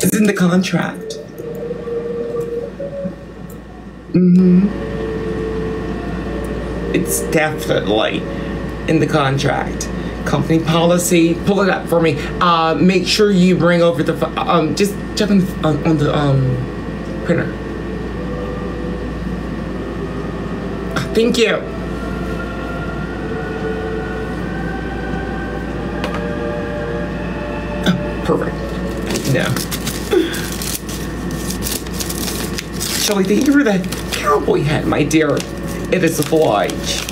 It's in the contract. It's definitely in the contract. Company policy. Pull it up for me. Make sure you bring over the just check on the printer. Thank you. Oh, perfect. No. Shelly, thank you for the cowboy hat, my dear. It is obliged.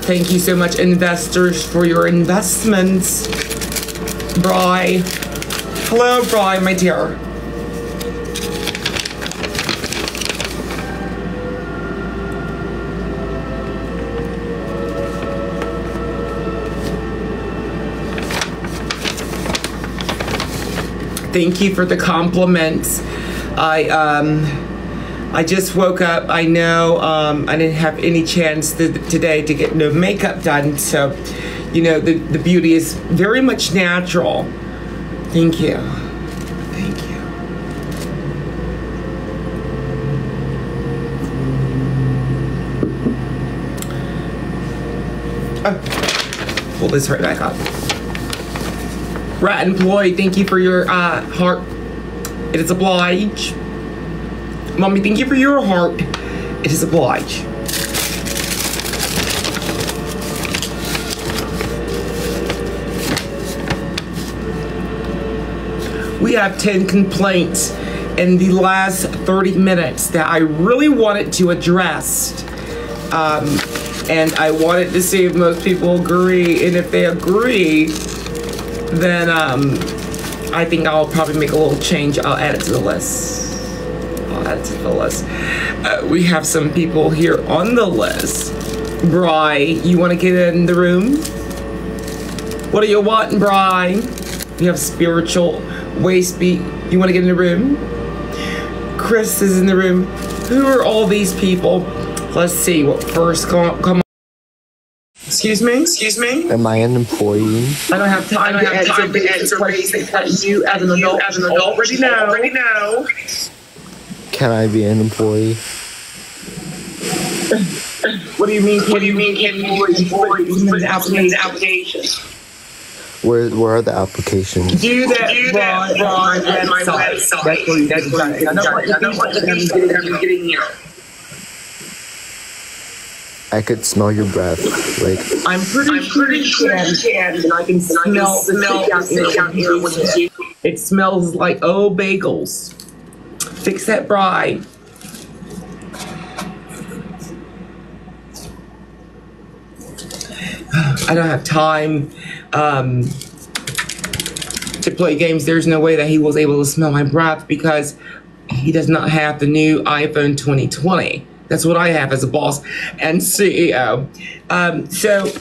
Thank you so much, investors, for your investments. Bri. Hello, Bri, my dear. Thank you for the compliments. I just woke up. I know I didn't have any chance today to get no makeup done, so you know the beauty is very much natural. Thank you. Thank you. Oh, pull this right back up. Rat employee, thank you for your heart. It is obliged. Mommy, thank you for your heart. It is obliged. We have 10 complaints in the last 30 minutes that I really wanted to address. And I wanted to see if most people agree. And if they agree, then I think I'll probably make a little change. I'll add it to the list. I'll add it to the list. We have some people here on the list. Bri, you want to get in the room? What do you want, Bri? You have spiritual waste beat. You want to get in the room? Chris is in the room. Who are all these people? Let's see what first come on. Excuse me? Excuse me? Am I an employee? I don't have time to answer questions that you as an adult already know. Can I be an employee? What do you mean? What do you mean? Can you put an application? Where are the applications? Do that on my website. That's where you get it. I don't want them getting here. I could smell your breath. Like I'm pretty sure you can, and I can smell out here with it. It smells like old bagels. Fix that bride. I don't have time to play games. There's no way that he was able to smell my breath because he does not have the new iPhone 2020. That's what I have as a boss and CEO. So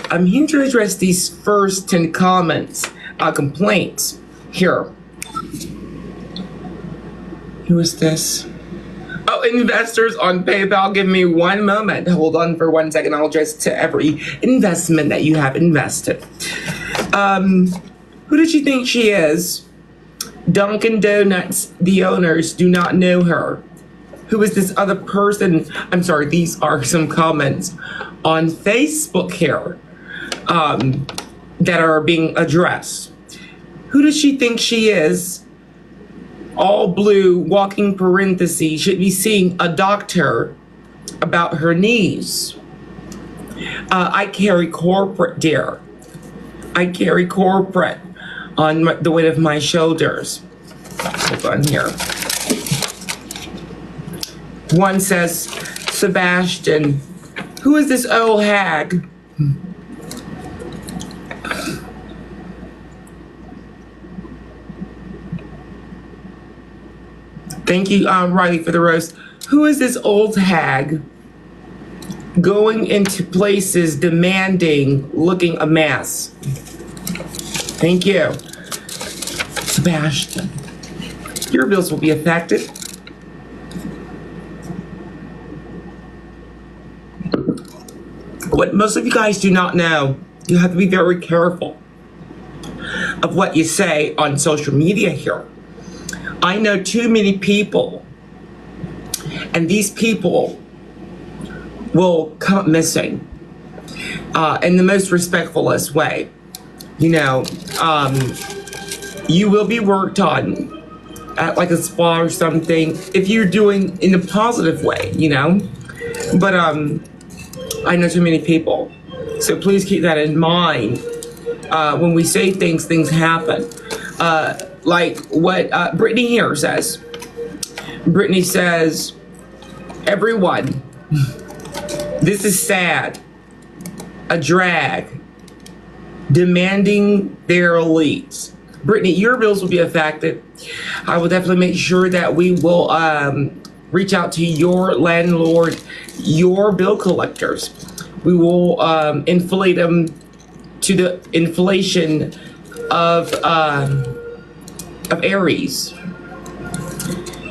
I'm here to address these first 10 complaints here. Who is this? Oh, investors on PayPal, give me one moment. Hold on for 1 second. I'll address to every investment that you have invested. Who does she think she is? Dunkin' Donuts, the owners do not know her. Who is this other person? I'm sorry, these are some comments on Facebook here that are being addressed. Who does she think she is? All blue, walking parentheses, should be seeing a doctor about her knees. I carry corporate, dear. I carry corporate on the weight of my shoulders. Hold on here. One says, Sebastian, who is this old hag? Thank you, Riley, for the roast. Who is this old hag going into places demanding, looking a mess? Thank you. Sebastian, your bills will be affected. What most of you guys do not know, you have to be very careful of what you say on social media here. I know too many people, and these people will come up missing in the most respectfulest way. You know, you will be worked on at like a spa or something if you're doing in a positive way, you know. But I know too many people, so please keep that in mind. When we say things, things happen. Like what Brittany here says. Brittany says, everyone, this is sad. A drag. Demanding their elites. Brittany, your bills will be affected. I will definitely make sure that we will reach out to your landlord, your bill collectors. We will inflate them to the inflation of Aries.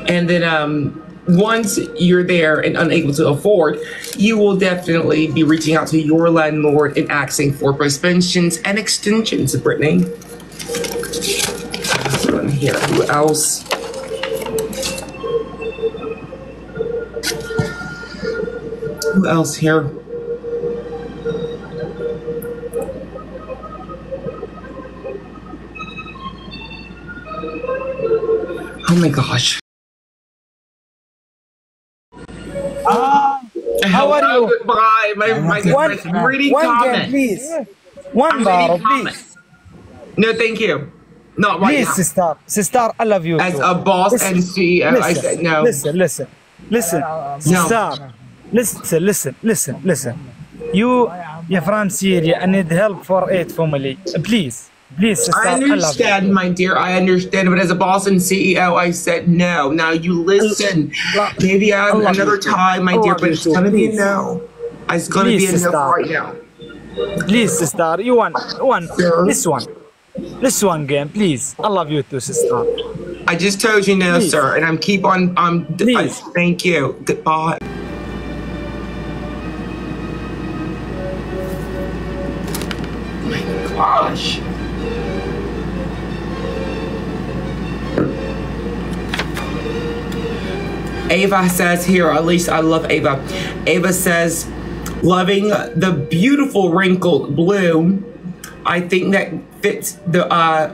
And then once you're there and unable to afford, you will definitely be reaching out to your landlord and asking for suspensions and extensions, Brittany. Here, who else? Who else here? Oh my gosh. How are you? Goodbye. My goodness. Reading comments. Game, please. One bar, please. No, thank you. Not right please, now. Sister. Sister, I love you. As too. a boss listen, and CEO, listen, I said no. Listen. Sister, listen. You from Syria, I need help for it family. Please, sister, I understand, my dear. I understand. But as a boss and CEO, I said no. Now you listen. Maybe another time, my dear, but it's going to be a no. It's going to be a no right now. Please, sister, you want this one game, please. I love you too, sister. I just told you no, please. Sir, and I'm keep on. Please. Thank you. Goodbye. Oh my gosh. Ava says here, at least I love Ava. Ava says, loving the beautiful wrinkled blue. I think that fits the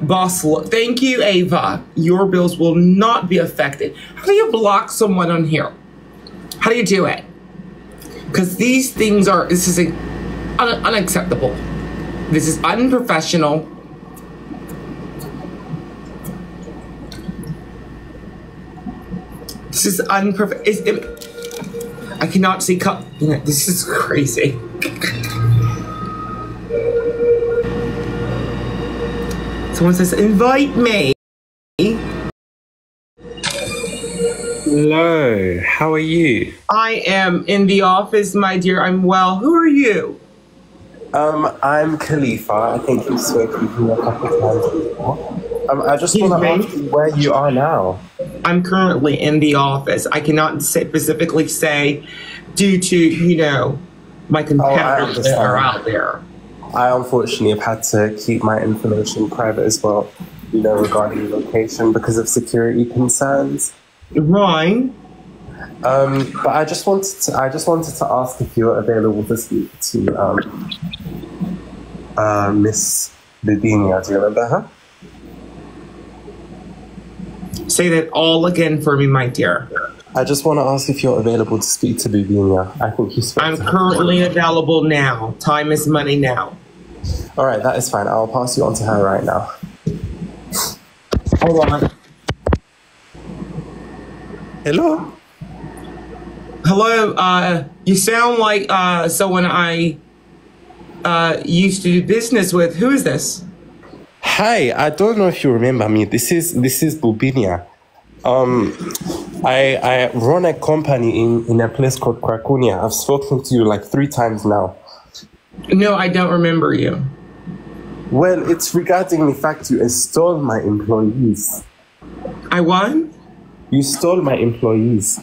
boss look. Thank you, Ava. Your bills will not be affected. How do you block someone on here? How do you do it? Because these things are, this is unacceptable. This is unprofessional. This is unprofessional. I cannot see cut. This is crazy. Someone says, invite me. Hello, how are you? I am in the office, my dear. I'm well. Who are you? I'm Khalifa. I think you've spoken to me a couple of times before. I just want to ask you where you are now. I'm currently in the office. I cannot specifically say due to, you know, my competitors that are out there. I unfortunately have had to keep my information private as well, you know, regarding location because of security concerns. Right. But I just wanted to ask if you were available to speak to Miss Bibinia. Do you remember her? Say that all again for me, my dear. I just want to ask if you're available to speak to Bibinia. I think you spoke I'm to her. currently available now. Time is money now. All right, that is fine. I'll pass you on to her right now. Hold on. Hello? Hello, you sound like someone I used to do business with. Who is this? Hi, I don't know if you remember me. This is Bubinia. I run a company in a place called Krakunia. I've spoken to you like 3 times now. No, I don't remember you. Well, it's regarding the fact you stole my employees. I what? You stole my employees.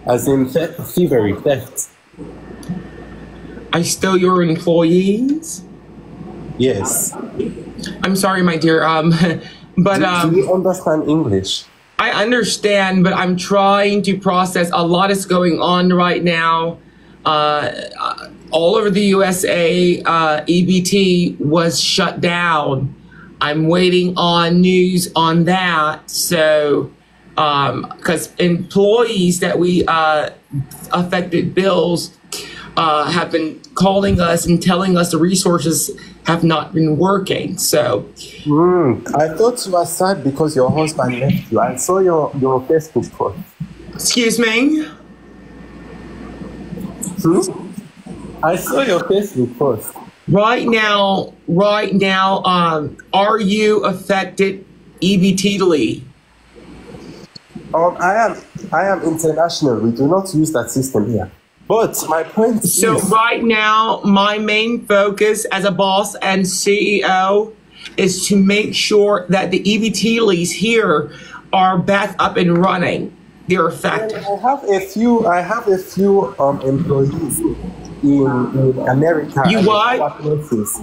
As in thievery, theft. I still your employees? Yes. I'm sorry, my dear. But Do you understand English? I understand, but I'm trying to process. A lot is going on right now. All over the USA, EBT was shut down. I'm waiting on news on that. So, because employees that we affected bills have been calling us and telling us the resources have not been working. So, I thought you were sad because your husband left you. I saw your Facebook post. excuse me. I saw your Facebook post. Right now, are you affected EBT-ly? I am international. We do not use that system here. But my point So is, right now, my main focus as a boss and CEO is to make sure that the EBT-lys here are back up and running. They're effective. I have a few employees in America. You and what? other places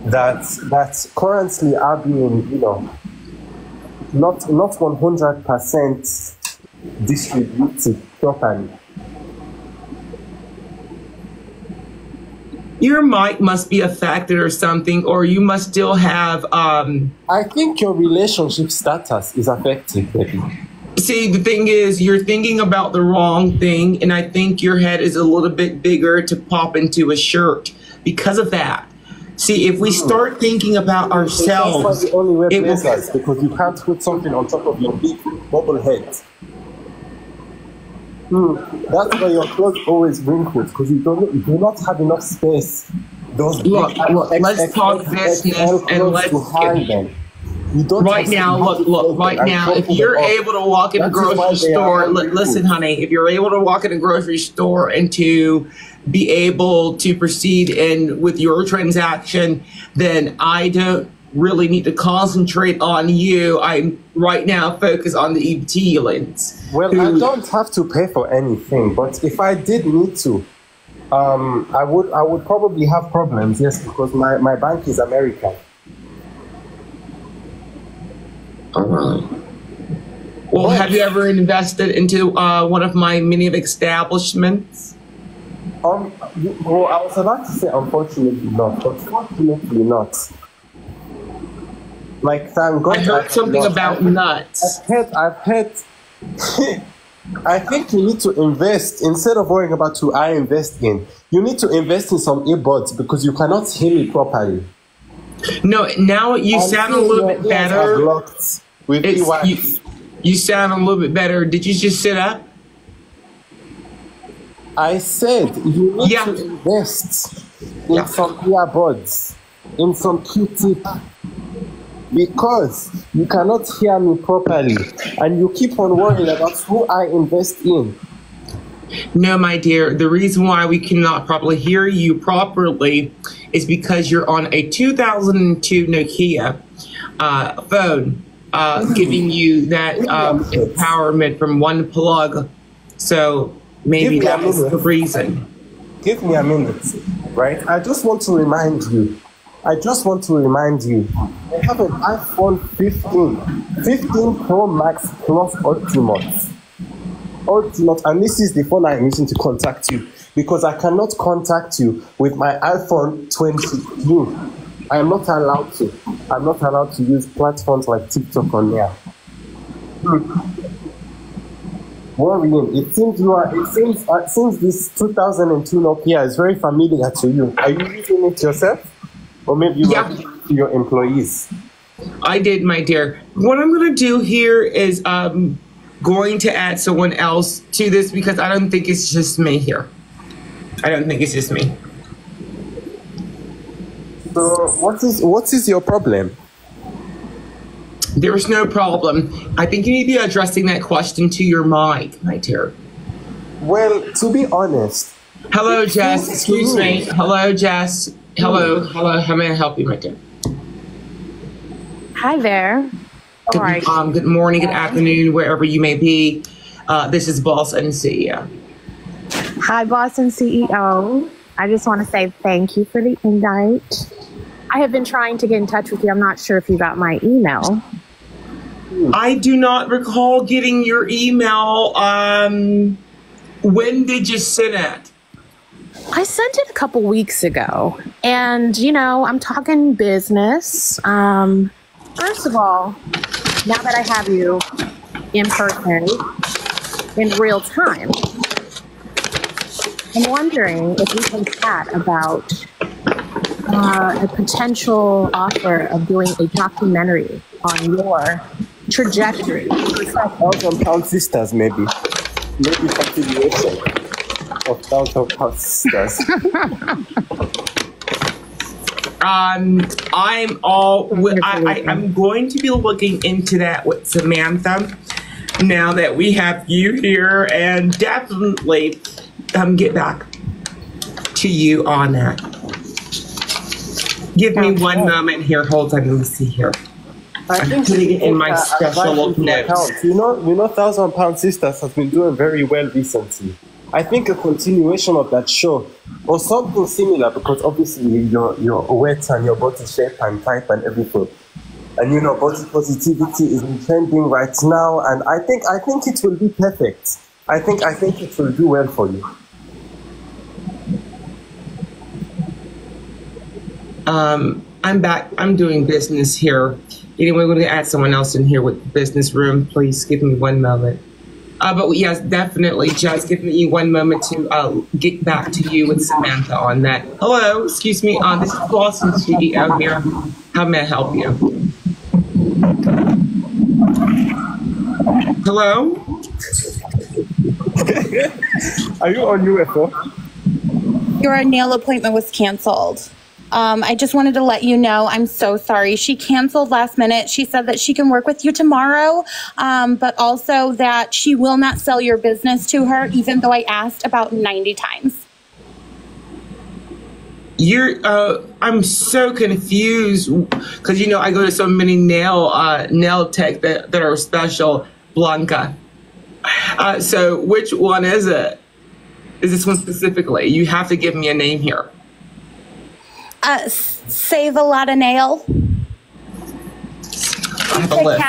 that currently are being, not 100% distributed properly. Your mic must be affected or something, or you must still have, I think your relationship status is affected, baby. see, the thing is, you're thinking about the wrong thing, and I think your head is a little bit bigger to pop into a shirt because of that. See, if we start thinking about That's ourselves, why you only wear it will, blazers, because you can't put something on top of your big bubble head. That's why your clothes always wrinkled, because you do not have enough space. Those Look, big let's talk business and clothes let's to hide them. You don't right have now, to look, right and now, if crumple you're them up. able to walk in a That is why grocery they are store, wrinkled. listen, honey, if you're able to walk in a grocery store and to be able to proceed in with your transaction, then I don't really need to concentrate on you. I'm right now focused on the EBT lens. Well, I don't have to pay for anything, but if I did need to, I would probably have problems, yes, because my bank is American. All right. Well, have you ever invested into one of my many establishments? Well, I was about to say unfortunately not, but fortunately not. Like, thank God. I heard something about nuts. I've heard. I think you need to invest instead of worrying about who I invest in. You need to invest in some earbuds because you cannot hear me properly. No, now you I'm sound a seeing little your bit ears are better. blocked with It's, earwax. you sound a little bit better. Did you just sit up? I said you need Yeah. to invest in Yeah. some earbuds, in some Q-tip, because you cannot hear me properly, and you keep on worrying about who I invest in. No, my dear. The reason why we cannot properly hear you properly is because you're on a 2002 Nokia phone, giving you that empowerment from one plug. So maybe Give me a that was the minute. reason. Give me a minute, right? I just want to remind you. I have an iPhone 15 Pro Max Plus Ultimate, and this is the phone I'm using to contact you because I cannot contact you with my iPhone 22. I'm not allowed to. I'm not allowed to use platforms like TikTok on there. Worrying. It seems this 2002 Nokia is very familiar to you. Are you using it yourself, or maybe you are giving it to your employees? I did, my dear. What I'm going to do here is going to add someone else to this because I don't think it's just me here. I don't think it's just me. So what is your problem? There is no problem. I think you need to be addressing that question to your mic, my dear. Well, to be honest. Hello, Jess. Excuse me. Hello, Jess. Hello. How may I help you, my dear? Hi there. How are you? Good morning, good afternoon, wherever you may be. This is Boss and CEO. Hi, boss and CEO. I just want to say thank you for the invite. I have been trying to get in touch with you. I'm not sure if you got my email. I do not recall getting your email. When did you send it? I sent it a couple weeks ago. And, you know, I'm talking business. First of all, now that I have you in person, in real time, I'm wondering if we can chat about a potential offer of doing a documentary on your trajectory. £1,000 sisters, maybe continuation of £1,000 sisters. I'm going to be looking into that with Samantha now that we have you here, and definitely get back to you on that. Give me one moment here. Hold on, let me see here. I'm putting it in my special notes. You know, £1,000 sisters has been doing very well recently. I think a continuation of that show or something similar, because obviously your weight and your body shape and type and everything, and you know, body positivity is trending right now, and I think it will be perfect. I think it will do well for you. I'm back. I'm doing business here. Anyway, we're going to add someone else in here with the business room. Please give me one moment. But yes, definitely, just give me one moment to get back to you with Samantha on that. Hello, excuse me. This is Boston CEO here. How may I help you? Hello? Are you on UFO? Your nail appointment was canceled. I just wanted to let you know, I'm so sorry. She canceled last minute. She said that she can work with you tomorrow, but also that she will not sell your business to her, even though I asked about 90 times. I'm so confused because, you know, I go to so many nail tech that are special, Blanca. So which one is it? Is this one specifically? You have to give me a name here. Save a lot of nail. I have a list.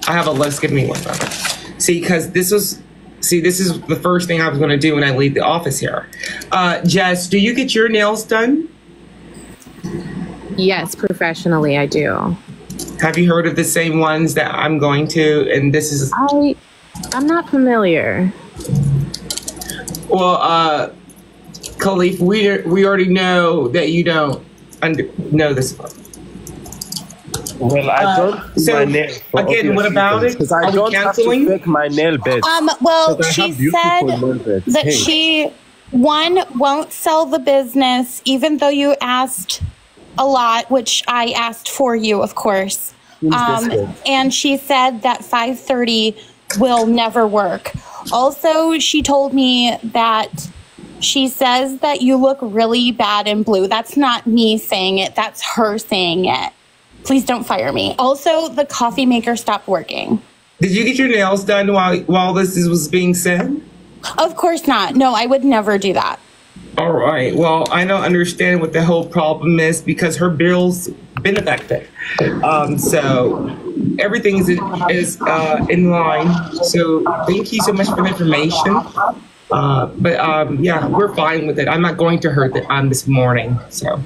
I have a list. Give me one moment. See, because this is the first thing I was going to do when I leave the office here. Jess, do you get your nails done? Yes, professionally, I do. Have you heard of the same ones that I'm going to? And this is... I'm not familiar. Well, Khalif, we already know that you don't know this one. Well, I don't so my nail again, what about it? Because I don't have to fake my nail bed. Well, she said that she, one, won't sell the business, even though you asked a lot, which I asked for you, of course. And she said that 5:30 will never work. Also, she told me that she says that you look really bad in blue. That's not me saying it. That's her saying it. Please don't fire me. Also, the coffee maker stopped working. Did you get your nails done while this was being said? Of course not. No, I would never do that. All right. Well, I don't understand what the whole problem is because her bill's been affected. So everything is in line. So thank you so much for the information. Yeah, we're fine with it. I'm not going to hurt it this morning. So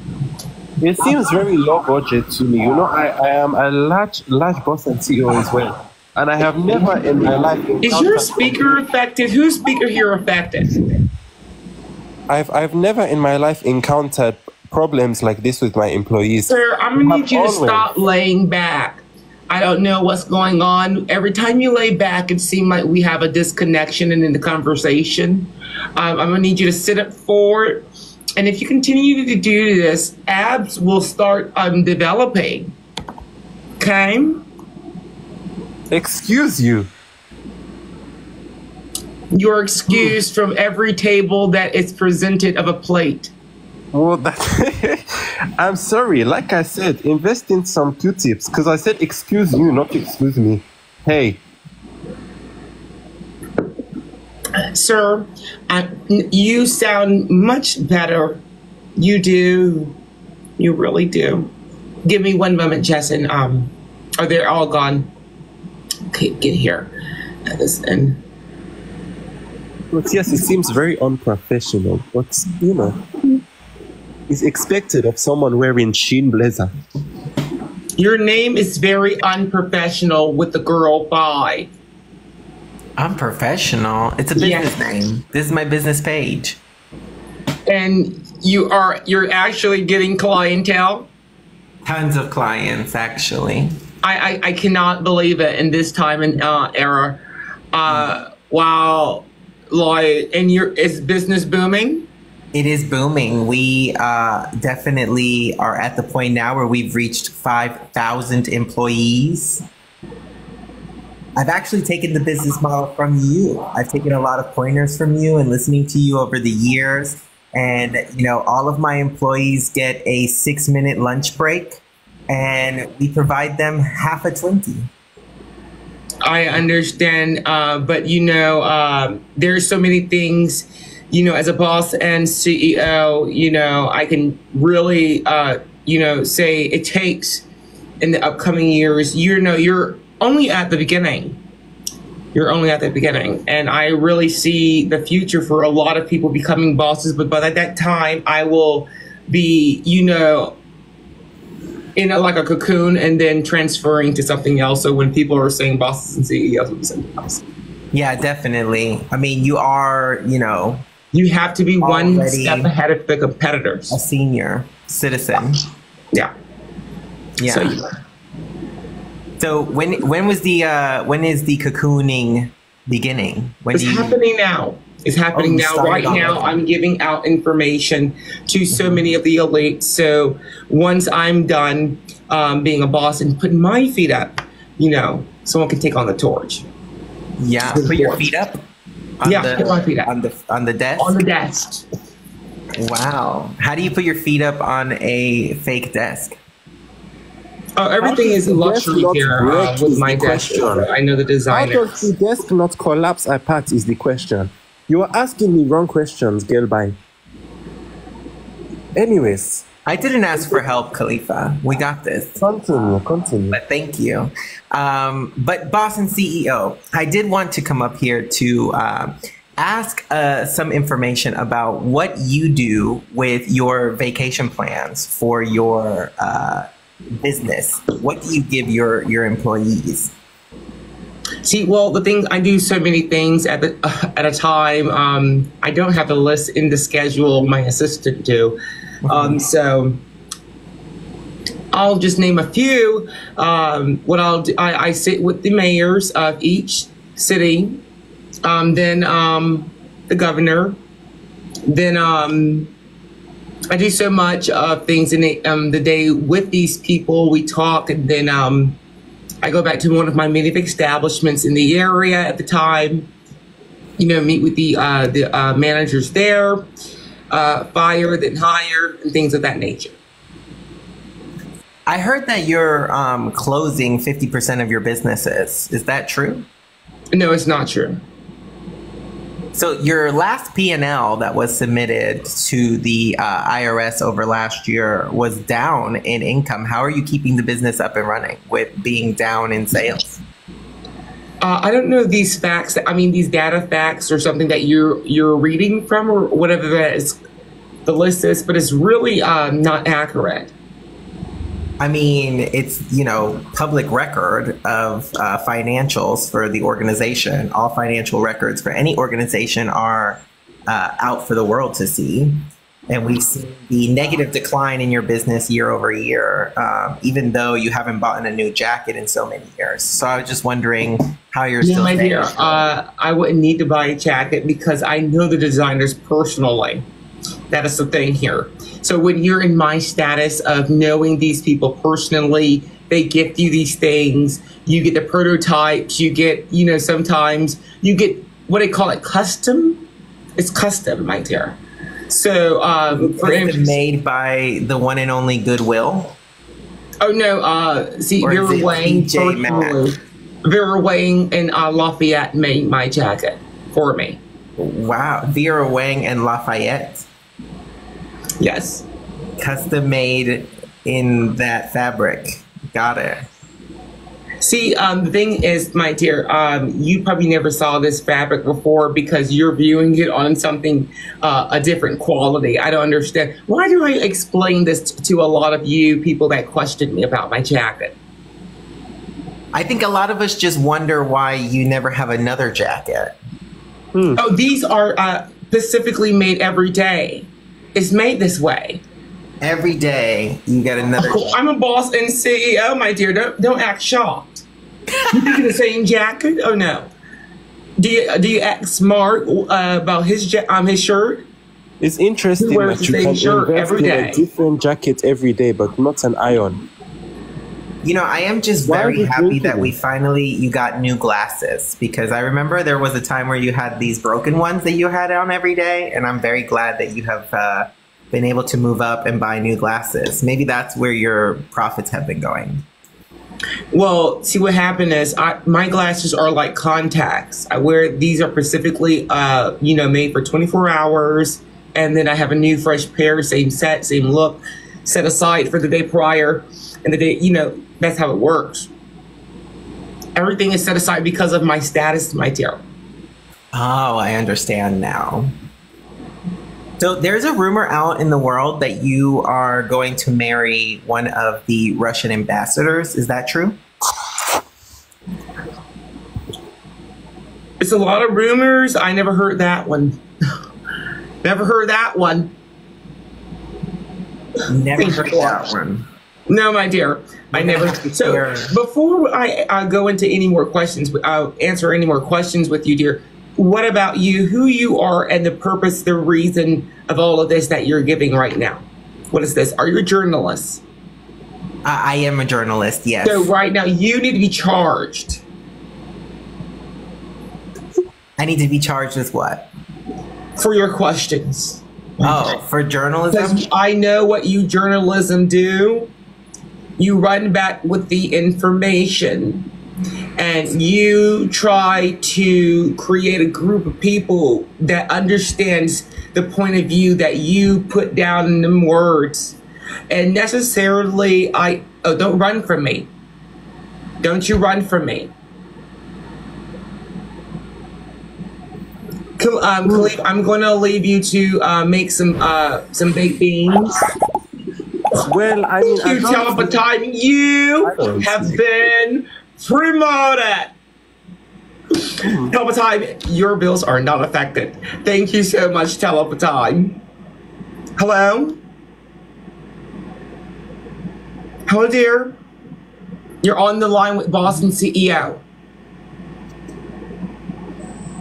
it seems very low budget to me. You know, I am a large boss and CEO as well, and I have never in my life. Is your speaker affected? Whose speaker here affected? I've never in my life encountered problems like this with my employees. Sir, I'm gonna need you to stop laying back. I don't know what's going on. Every time you lay back, it seems like we have a disconnection in the conversation. I'm gonna need you to sit up forward. And if you continue to do this, abs will start developing. Okay? Excuse you. You're excused from every table that is presented of a plate. Well, I'm sorry. Like I said, invest in some Q-tips because I said excuse you, not excuse me. Hey. Sir, you sound much better. You do. You really do. Give me one moment, Jessen. Are they all gone? Okay, get here. And But yes, it seems very unprofessional. But, you know, it's expected of someone wearing jean blazer. your name is very unprofessional with the girl 5. Unprofessional? It's a business name. This is my business page. And you're actually getting clientele? Tons of clients, actually. I cannot believe it in this time and era. Wow. Like, and is business booming? It is booming. We definitely are at the point now where we've reached 5,000 employees. I've actually taken the business model from you. I've taken a lot of pointers from you and listening to you over the years. And, you know, all of my employees get a 6-minute lunch break and we provide them half a Twinkie. I understand, but you know, there's so many things, you know, as a boss and CEO, you know, I can really, you know, say it takes in the upcoming years, you know, you're only at the beginning. You're only at the beginning. And I really see the future for a lot of people becoming bosses, but by that time I will be, you know, in like a cocoon and then transferring to something else. So when people are saying bosses and CEOs, will be something else. Yeah, definitely. I mean, you are, you know, you have to be one step ahead of the competitors. A senior citizen. Yeah. Yeah. So when is the cocooning beginning? It's happening now. It's happening now. Right now, I'm giving out information to so many of the elites. So once I'm done being a boss and putting my feet up, you know, someone can take on the torch. Yeah, put your feet up. Put my feet up on the desk. On the desk. Wow. How do you put your feet up on a fake desk? Everything is luxury here with my desk. I know the designer. How does the desk not collapse apart is the question. You are asking me wrong questions, girl. Bye. Anyways. I didn't ask for help, Khalifa. We got this. Continue. But thank you. But boss and CEO, I did want to come up here to ask some information about what you do with your vacation plans for your business. What do you give your employees? See, well, the thing, I do so many things at a time. I don't have a list in the schedule. My assistant do. So I'll just name a few. What I'll do, I sit with the mayors of each city, then the governor, then I do so much of things in the day with these people. We talk, and then I go back to one of my many establishments in the area at the time. You know, meet with the managers there, fire, then hire, and things of that nature. I heard that you're closing 50% of your businesses. Is that true? No, it's not true. So your last P&L that was submitted to the IRS over last year was down in income. How are you keeping the business up and running with being down in sales? I don't know these facts. I mean, these data facts or something that you're reading from or whatever that is, the list is, but it's really not accurate. I mean, it's, you know, public record of financials for the organization. All financial records for any organization are out for the world to see. And we've seen the negative decline in your business year over year, even though you haven't bought a new jacket in so many years. So I was just wondering how you're still my dear, I wouldn't need to buy a jacket because I know the designers personally. That is the thing here. So when you're in my status of knowing these people personally, they gift you these things, you get the prototypes, you get, you know, sometimes you get, what they call it, custom? It's custom, my dear. So, for instance, made by the one and only Goodwill? Oh, no, see, Vera Wang personally, Vera Wang and Lafayette made my jacket for me. Wow. Vera Wang and Lafayette. Yes. Custom made in that fabric. Got it. See, the thing is, my dear, you probably never saw this fabric before because you're viewing it on something, a different quality. I don't understand. Why do I explain this to a lot of you people that question me about my jacket? I think a lot of us just wonder why you never have another jacket. Oh, these are specifically made every day. It's made this way. Every day you get another jacket. I'm a boss and CEO, my dear. Don't act shocked. You think the same jacket? Oh no. Do you act smart about his shirt? It's interesting He wears that the you same can shirt invest every in day. a different jacket every day, but not an iron. You know, I am just Why are very you happy drinking that it? you got new glasses, because I remember there was a time where you had these broken ones that you had on every day, and I'm very glad that you have been able to move up and buy new glasses. Maybe that's where your profits have been going. Well, see what happened is my glasses are like contacts. I wear these are specifically made for 24 hours, and then I have a new fresh pair, same set, same look, set aside for the day prior, and the day that's how it works. Everything is set aside because of my status, my dear. Oh, I understand now. So there's a rumor out in the world that you are going to marry one of the Russian ambassadors. Is that true? It's a lot of rumors. I never heard that one. Never heard that one. Never heard that one. No, my dear. I never. So before I go into any more questions, I'll answer any more questions with you, dear. What about you, who you are, and the purpose, the reason of all of this that you're giving right now? What is this? Are you a journalist? I am a journalist, yes. So right now, you need to be charged. I need to be charged with what? For your questions. Oh, for journalism? Because I know what you journalism do. You run back with the information. And you try to create a group of people that understands the point of view that you put down in them words. And necessarily, don't run from me. Don't you run from me. Khalif, I'm going to leave you to make some baked beans. Well, I mean, Thank you, Telepatime. You have been promoted. Telepatime, your bills are not affected. Thank you so much, Telepatime. Hello? Hello, dear. You're on the line with Boston CEO.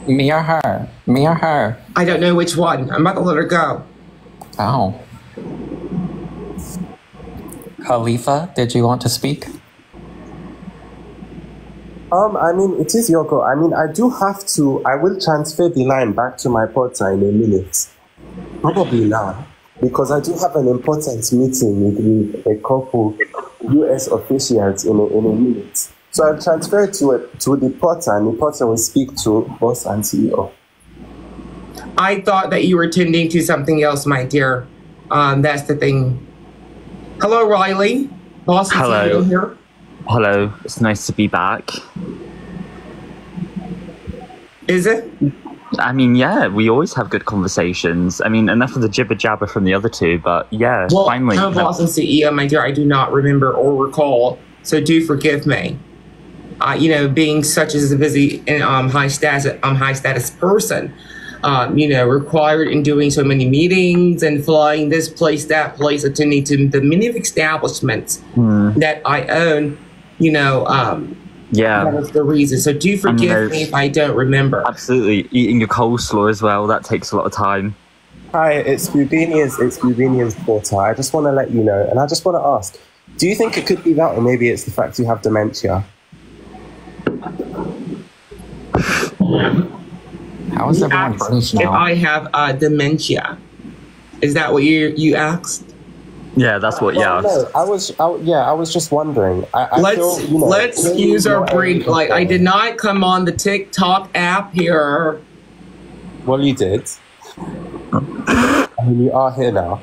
Me or her? Me or her? I don't know which one. I'm about to let her go. Oh. Khalifa, did you want to speak? I mean, it is Yoko. I mean, I will transfer the line back to my porter in a minute. Probably now. Because I do have an important meeting with a couple US officials in a minute. So I'll transfer it to the porter, and the porter will speak to boss and CEO. I thought that you were attending to something else, my dear. That's the thing. Hello, Riley. Boss and Hello. CEO here. Hello, it's nice to be back. Is it? I mean, yeah, we always have good conversations. I mean, enough of the jibber jabber from the other two, but yeah, Well, finally. I'm boss and CEO, my dear. I do not remember or recall, so do forgive me. Being such as a busy and high status person, required in doing so many meetings and flying this place, that place, attending to the many establishments that I own. Yeah, that was the reason. So do forgive me if I don't remember. Absolutely, eating your coleslaw as well. That takes a lot of time. Hi, it's Rubinian's porter. I just want to let you know, and I just want to ask: do you think it could be that, or maybe it's the fact you have dementia? How is everyone British If now? I have dementia, is that what you asked? Yeah, that's what. Yeah, No, I was just wondering. Let's use our brain. Like, I did not come on the TikTok app here Well, you did. I mean, you are here now.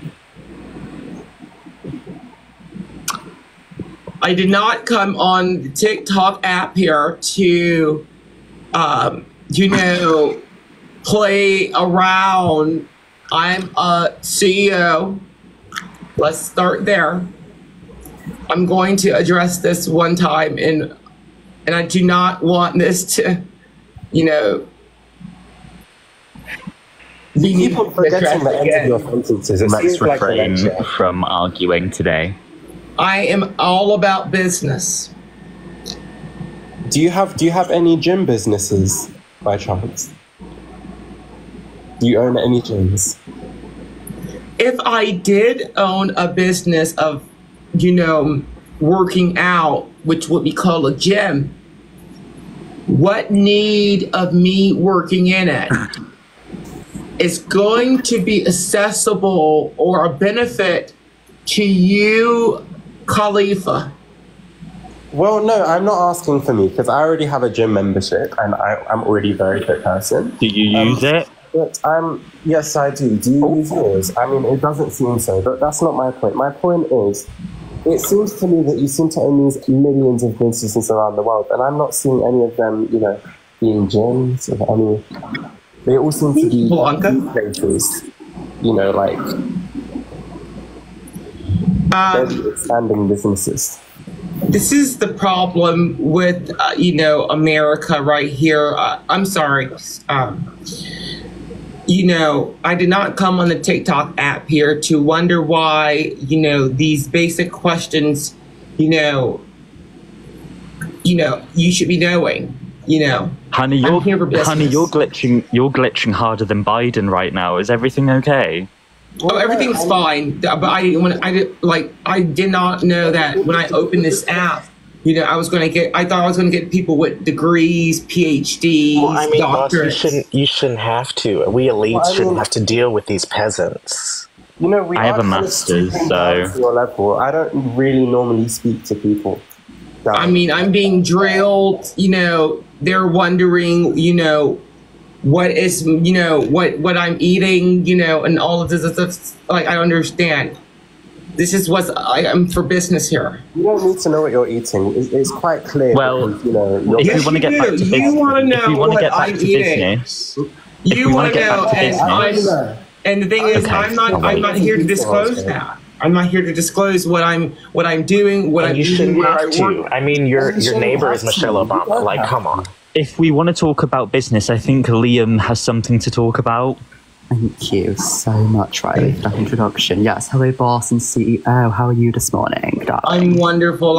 I did not come on the TikTok app here to, play around. I'm a CEO. Let's start there. I'm going to address this one time, and I do not want this to, keep on forgetting the end of your sentences. It Let's seems like a refrain lecture. from arguing today. I am all about business. Do you have any gym businesses by chance? Do you own any gyms? If I did own a business of, working out, which would be called a gym, what need of me working in it is going to be accessible or a benefit to you, Khalifa? Well, no, I'm not asking for me because I already have a gym membership and I'm already a very fit person. Do you use it? But yes, I do. Do you use yours? I mean, it doesn't seem so, but that's not my point. My point is, it seems to me that you seem to own these millions of businesses around the world, and I'm not seeing any of them, being gyms or any. They all seem to be places, like expanding businesses. This is the problem with, America right here. I'm sorry. I did not come on the TikTok app here to wonder why, these basic questions, you should be knowing, Honey, you're glitching harder than Biden right now. Is everything okay? Oh, everything's fine. But I did not know that when I opened this app, I thought I was going to get people with degrees, PhDs, doctorates. Boss, you shouldn't have to. We elites shouldn't have to deal with these peasants. I have a master's, so your level. I don't really normally speak to people. I'm being drilled. They're wondering, what is, what I'm eating, and all of this stuff. Like, I understand. This is what I'm for business here. You don't need to know what you're eating. It's quite clear. Well, because, if we want to get back to business, you want to know what I'm eating. You want to know, and the thing is, I'm not here to disclose that. I'm not here to disclose what I'm doing, what I'm eating, where I work. I mean, your neighbor is Michelle Obama. Like, come on. If we want to talk about business, I think Liam has something to talk about. Thank you so much, Riley, for that introduction. Yes, hello, boss and CEO. How are you this morning, darling? I'm wonderful.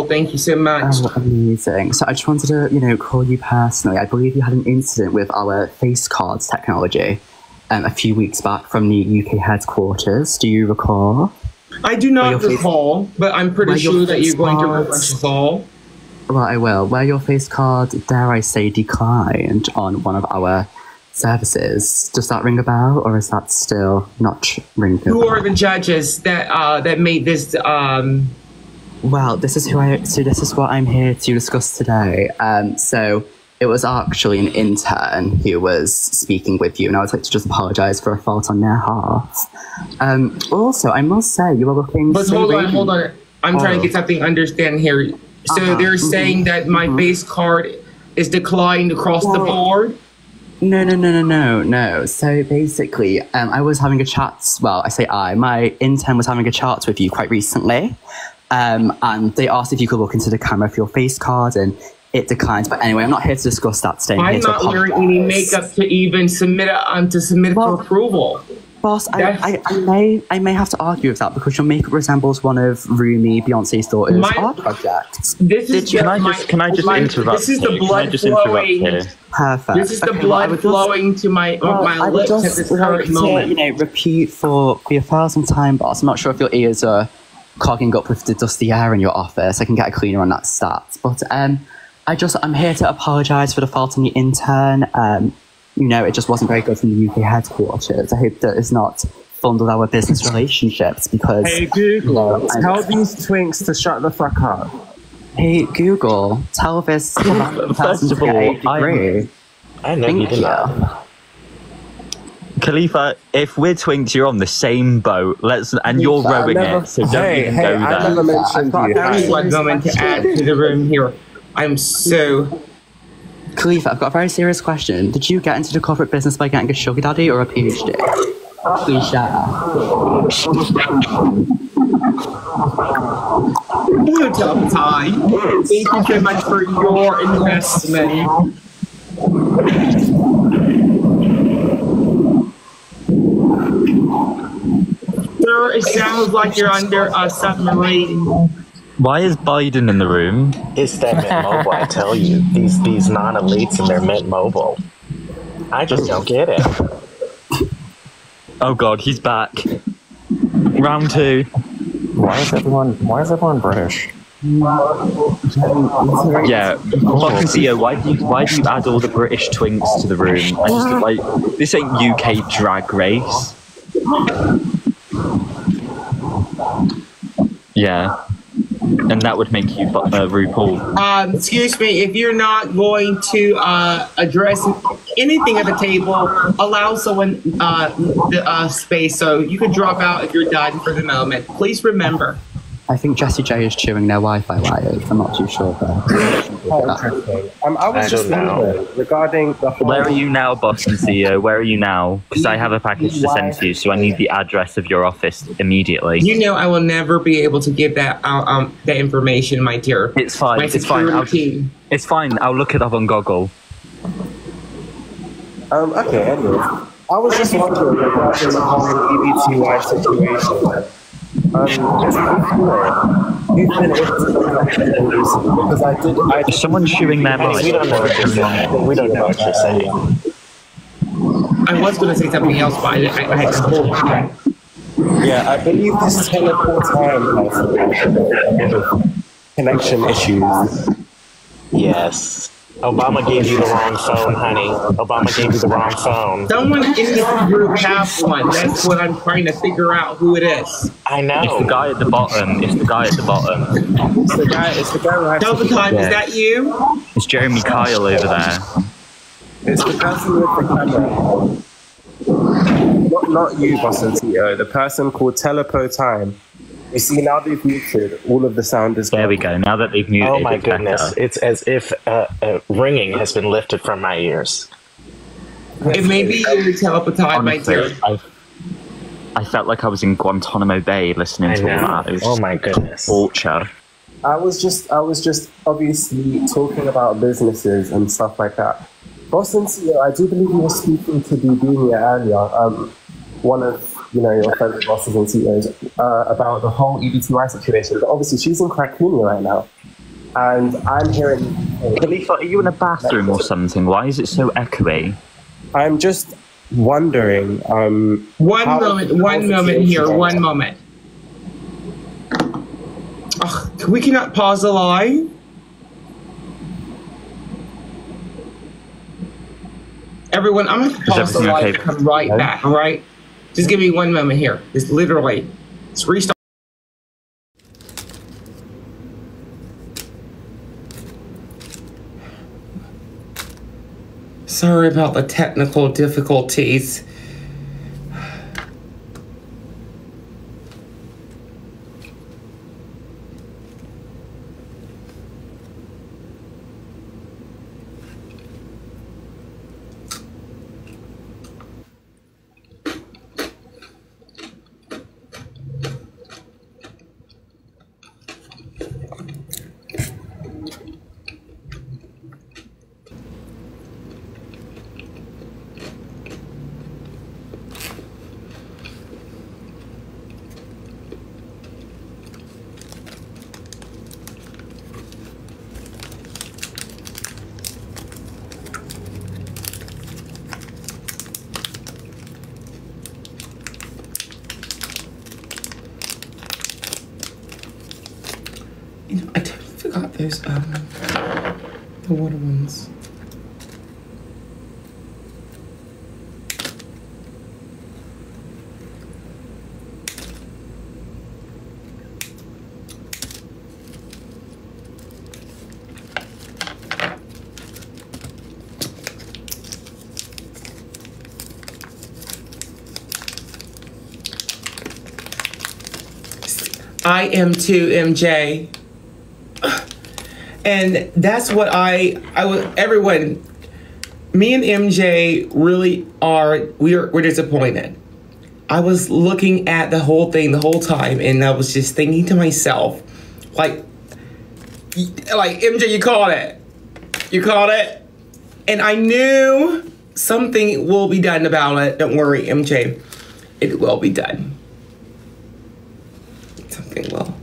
Thank you so much. Oh, amazing. So I just wanted to, call you personally. I believe you had an incident with our face cards technology a few weeks back from the UK headquarters. Do you recall? I do not recall, but I'm pretty sure that you're going to refresh us all. Well, I will. Where your face card, dare I say, declined on one of our services. Does that ring a bell, or is that still not ringing a bell? Who are the judges that made this? Well, this is what I'm here to discuss today. So it was actually an intern who was speaking with you, and I would like to just apologise for a fault on their half. Also, I must say you are looking. But hold on. I'm trying to get something understand here. So they're saying that my face card is declined across the board. No. So basically, I was having a chat. Well, my intern was having a chat with you quite recently, and they asked if you could look into the camera for your face card, and it declined. But anyway, I'm not here to discuss that today. I'm not wearing any makeup to even submit it for approval. Boss, I may have to argue with that because your makeup resembles one of Rumi, Beyonce's daughter's art projects. Can I just interrupt? This is the blood flowing. Perfect. This is the blood flowing to my lips at this current moment. Repeat for your 1,000th time, boss. I'm not sure if your ears are clogging up with the dusty air in your office. I can get a cleaner on that stat. But I'm here to apologise for the fault on the intern. It just wasn't very good from the UK headquarters. I hope that it's not fondled our business relationships because... Hey, Google, tell these twinks to shut the fuck up. Hey, Google, tell this... First of all, I know you did not. Khalifa, if we're twinks, you're on the same boat. And you're rowing it, so don't even go there. I never mentioned you. That's one moment to add to the room here. I'm so... Khalifa, I've got a very serious question. Did you get into the corporate business by getting a sugar daddy or a PhD? Please share. Hello, Telepathai. Thank you so much for your investment. Sir, it sounds like you're under a submarine. Why is Biden in the room? It's that Mint Mobile, I tell you. These non-elites and their Mint Mobile. I just don't get it. Oh god, he's back. Round 2. Why is everyone British? Yeah, fucking Theo, why do you add all the British twinks to the room? I just like, this ain't UK Drag Race. Yeah. And that would make you RuPaul. Excuse me, if you're not going to address anything at the table, allow someone the space so you can drop out if you're done for the moment. Please remember. I think Jessie J is chewing their Wi-Fi wires. I'm not too sure. I was just wondering regarding the whole... Where are you now, Boston CEO? Where are you now? Because I have a package to send to you, so I need the address of your office immediately. You know I will never be able to give that that information, my dear. It's fine. It's fine. It's fine. I'll look it up on Google. Okay, anyway. I was just wondering regarding the whole EBTY situation. You've been able to look up because I did. Someone chewing their mic. We don't know what you're saying. We don't know what you're saying. I was going to say something else, but I had to hold back. Yeah, I believe this teleport time has connection issues. Yes. Obama gave you the wrong phone, honey. Obama gave you the wrong phone. Someone in this group has one. That's what I'm trying to figure out who it is. I know. It's the guy at the bottom. It's the guy at the bottom. It's the guy who has Delta Time, is that you? It's Jeremy Kyle over there. It's the person with the camera. Not you, Boston CEO. The person called Telepo Time. You see, now they've muted, all of the sound is gone. There we go. Now that they've muted, oh my goodness. It's as if ringing has been lifted from my ears. It may be you, Telepathai, my dear. I felt like I was in Guantanamo Bay listening to all that. It was oh my goodness. Torture. I was just obviously talking about businesses and stuff like that. Boston CEO, I do believe you were speaking to Dubinia earlier, one of your fellow bosses and CEOs, about the whole EBTY situation. But obviously, she's in Krakow right now, and I'm hearing. Khalifa, are you in a bathroom or something? Why is it so echoey? I'm just wondering. One moment here. One moment. We cannot pause the live. Everyone, I'm going to pause the live and come right back, all right? Just give me 1 moment here. It's literally, it's restart. Sorry about the technical difficulties. I totally forgot those, the water ones. I am too, MJ. And that's what everyone, me and MJ really we're disappointed. I was looking at the whole thing the whole time, and I was just thinking to myself, like MJ, you caught it. You caught it. And I knew something will be done about it. Don't worry, MJ. It will be done. Something will.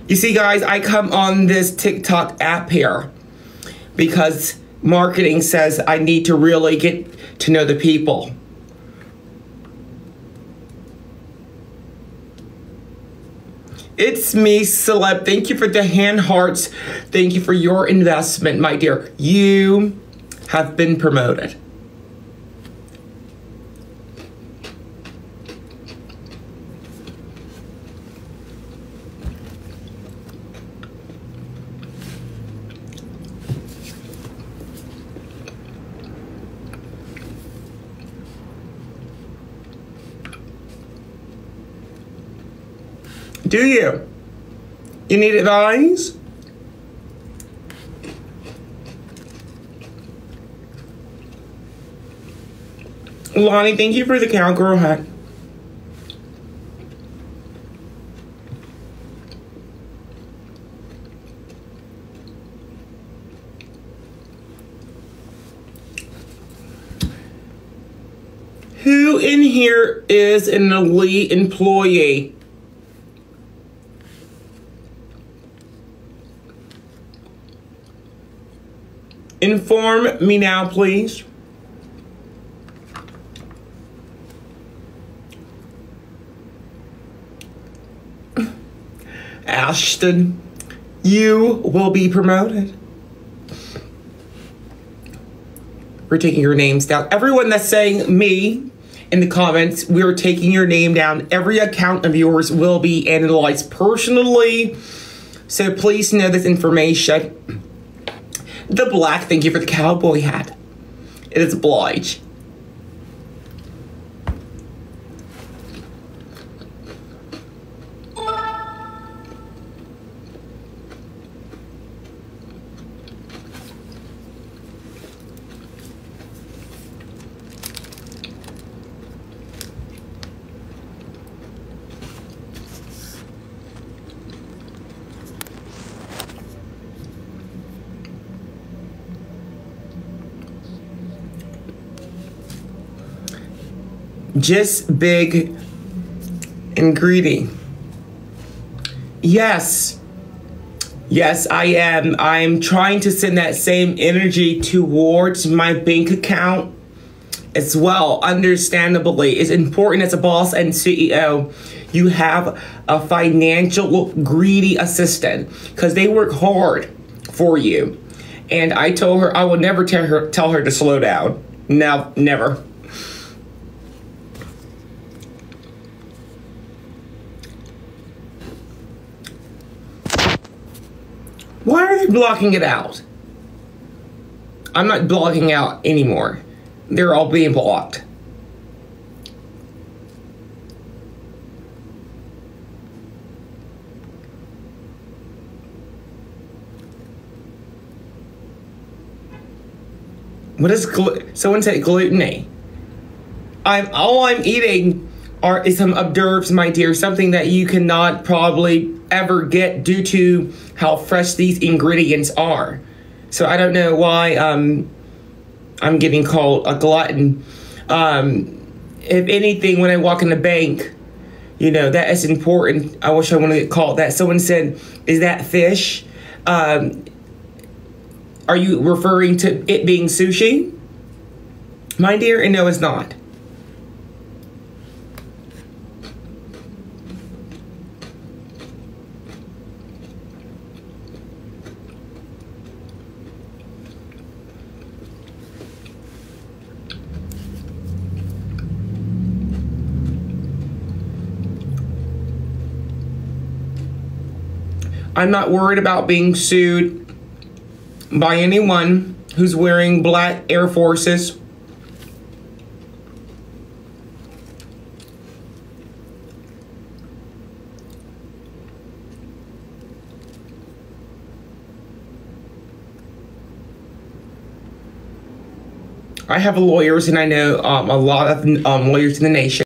You see, guys, I come on this TikTok app here because marketing says I need to really get to know the people. It's me, Celeb. Thank you for the hand hearts. Thank you for your investment, my dear. You have been promoted. Do you? You need advice? Lonnie, thank you for the cowgirl hat. Who in here is an elite employee? Inform me now, please. Ashton, you will be promoted. We're taking your names down. Everyone that's saying me in the comments, we're taking your name down. Every account of yours will be analyzed personally. So please know this information. The black, thank you for the cowboy hat. It is obliged. Just big and greedy. Yes. Yes, I am. I'm trying to send that same energy towards my bank account as well. Understandably, it's important as a boss and CEO, you have a financial greedy assistant because they work hard for you. And I told her I would never tell her to slow down. No, never. Why are they blocking it out? I'm not blocking out anymore. They're all being blocked. What is someone said gluten-y? All I'm eating is some hors d'oeuvres, my dear, something that you cannot probably ever get due to how fresh these ingredients are. So I don't know why I'm getting called a glutton. If anything, when I walk in the bank, you know, that is important. I wish I wanted to get called that. Someone said, is that fish? Are you referring to it being sushi? My dear, and no, it's not. I'm not worried about being sued by anyone. who's wearing black Air Forces. I have lawyers, and I know a lot of lawyers in the nation.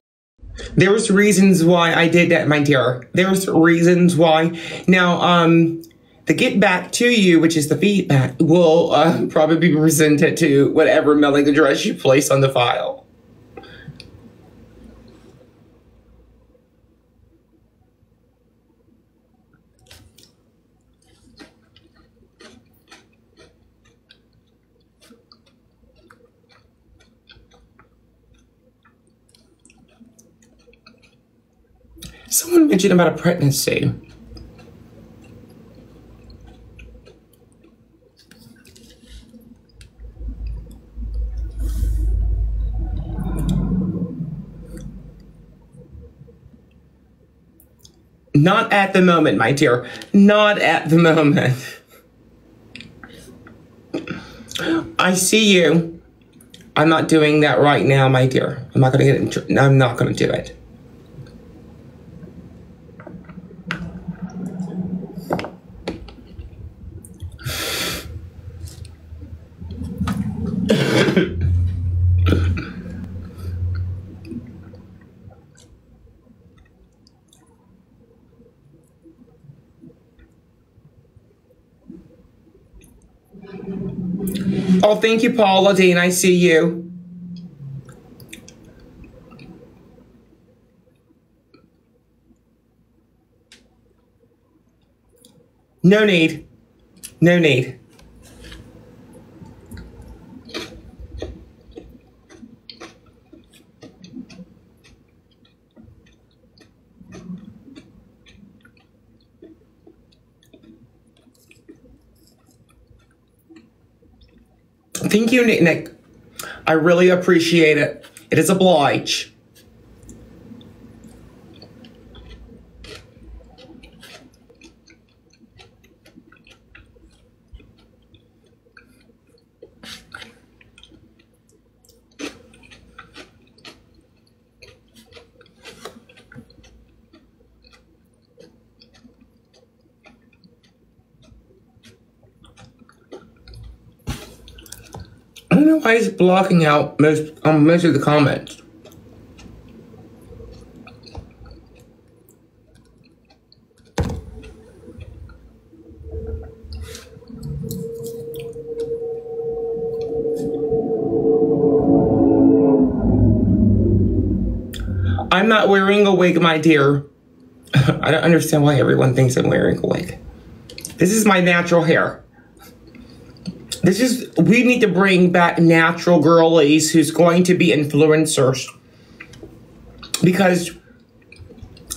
There's reasons why I did that, my dear. There's reasons why. Now, the get back to you, which is the feedback, will probably be presented to whatever mailing address you place on the file. Someone mentioned about a pregnancy. Not at the moment, my dear. Not at the moment. I see you. I'm not doing that right now, my dear. I'm not going to get. I'm not going to do it. Oh, thank you, Paula Dean. I see you. No need. No need. Thank you, Nick. I really appreciate it. It is oblige. I don't know why it's blocking out most of the comments. I'm not wearing a wig, my dear. I don't understand why everyone thinks I'm wearing a wig. This is my natural hair. We need to bring back natural girlies who's going to be influencers. Because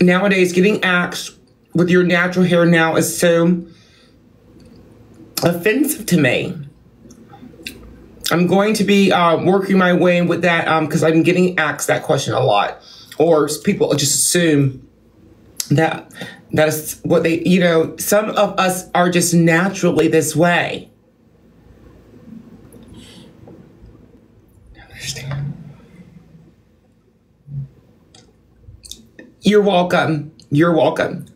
nowadays, getting axed with your natural hair now is so offensive to me. I'm going to be working my way with that because I'm getting asked that question a lot. Or people just assume that is what they, some of us are just naturally this way. You're welcome. You're welcome.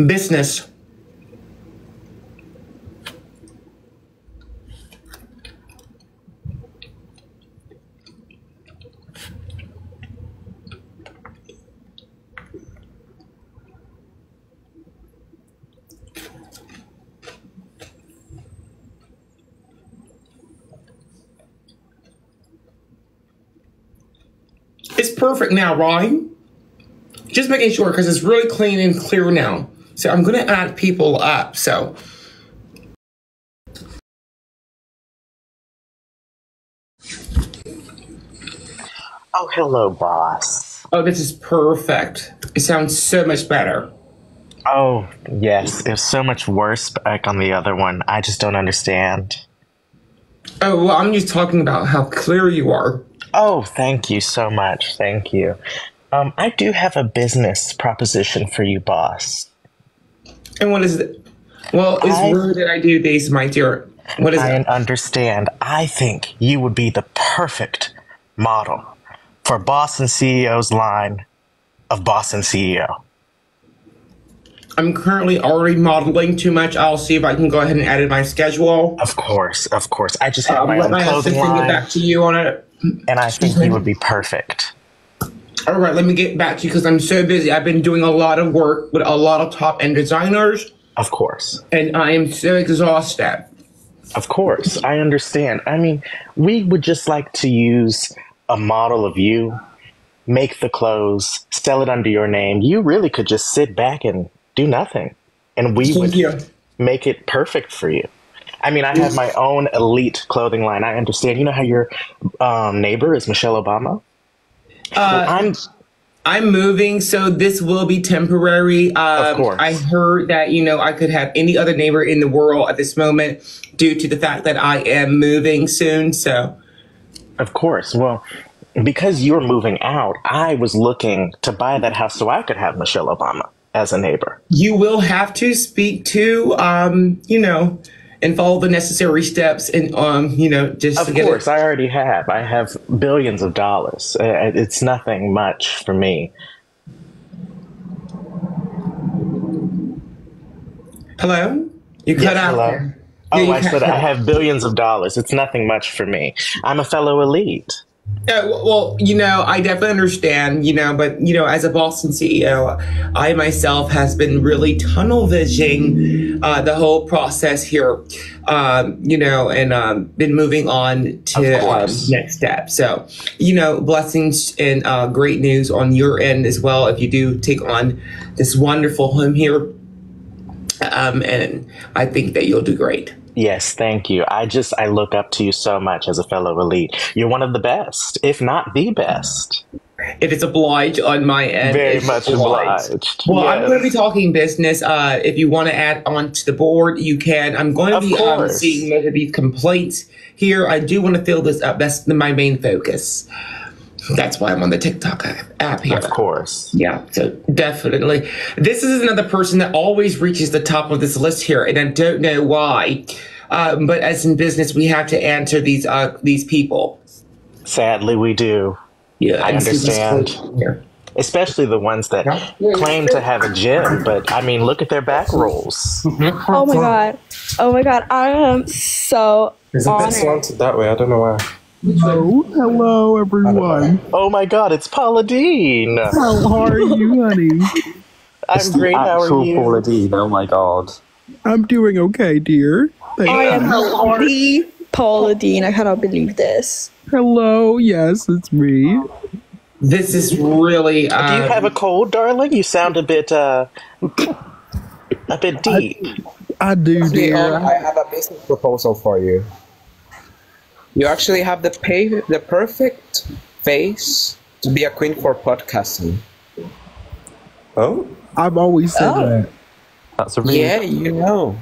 Business. It's perfect now, right? Just making sure, because it's really clean and clear now. So I'm going to add people up. So Oh, hello, boss. oh, this is perfect. It sounds so much better. Oh, yes. It was so much worse back on the other one. I just don't understand. Oh, well, I'm just talking about how clear you are. Oh, thank you so much. Thank you. I do have a business proposition for you, boss. And what is it? Well, it's rude that I do these, my dear. What is I it? understand. I think you would be the perfect model for Boston CEO's line of Boston CEO. I'm currently already modeling too much. I'll see if I can go ahead and add it to my schedule. Of course. I just have my own clothing get line. back to you on it. And I think you would be perfect. All right, let me get back to you because I'm so busy. I've been doing a lot of work with a lot of top-end designers. Of course. And I am so exhausted. Of course. I understand. I mean, we would just like to use a model of you, make the clothes, sell it under your name. You really could just sit back and do nothing. And we would make it perfect for you. I mean, I have my own elite clothing line. I understand. You know how your neighbor is Michelle Obama? I'm moving, so this will be temporary. Of course. I heard that, I could have any other neighbor in the world at this moment due to the fact that I am moving soon, so. Of course. Well, because you're moving out, I was looking to buy that house so I could have Michelle Obama as a neighbor. You will have to speak to, and follow the necessary steps and, just of course, I already have. I have billions of dollars. It's nothing much for me. Hello? You cut out. Hello? Oh, I said I have billions of dollars. It's nothing much for me. I'm a fellow elite. Well, I definitely understand, but, as a Boston CEO, I myself has been really tunnel visioning the whole process here, and been moving on to next step. So, blessings and great news on your end as well if you do take on this wonderful home here. And I think that you'll do great. Yes, thank you. I look up to you so much as a fellow elite. You're one of the best, if not the best. It is obliged on my end. Very much obliged. Well, yes. I'm going to be talking business. If you want to add on to the board, you can. I'm going to be seeing most of these complaints here. I do want to fill this up. That's my main focus. That's why I'm on the TikTok app here. Of course. Yeah, so definitely. This is another person that always reaches the top of this list here, and I don't know why. But as in business, we have to answer these people. Sadly, we do. Yeah, I understand. Especially the ones that claim to have a gym, but I mean, look at their back rolls. Oh my god! Oh my god! I am so It's a bit slanted that way. I don't know why. Oh, hello everyone. Oh my god, it's Paula Dean. How are you, honey? I'm great. How are you? Paula Dean. Oh my god. I'm doing okay, dear. I am the Paula Dean. I cannot believe this. Hello, yes, it's me. This is really. Do you have a cold, darling? You sound a bit deep. I do, dear. I have a business proposal for you. You actually have the perfect face to be a queen for podcasting. Oh? I've always said that. That's a really... Yeah,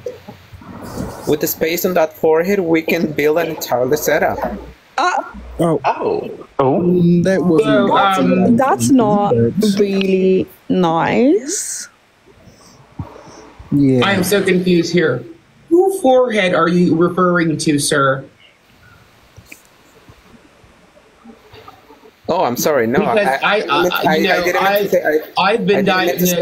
With the space on that forehead, we can build an entirely setup. That wasn't. That's not really nice. Yeah. I am so confused here. Whose forehead are you referring to, sir? Oh, I'm sorry. No, because I've been diagnosed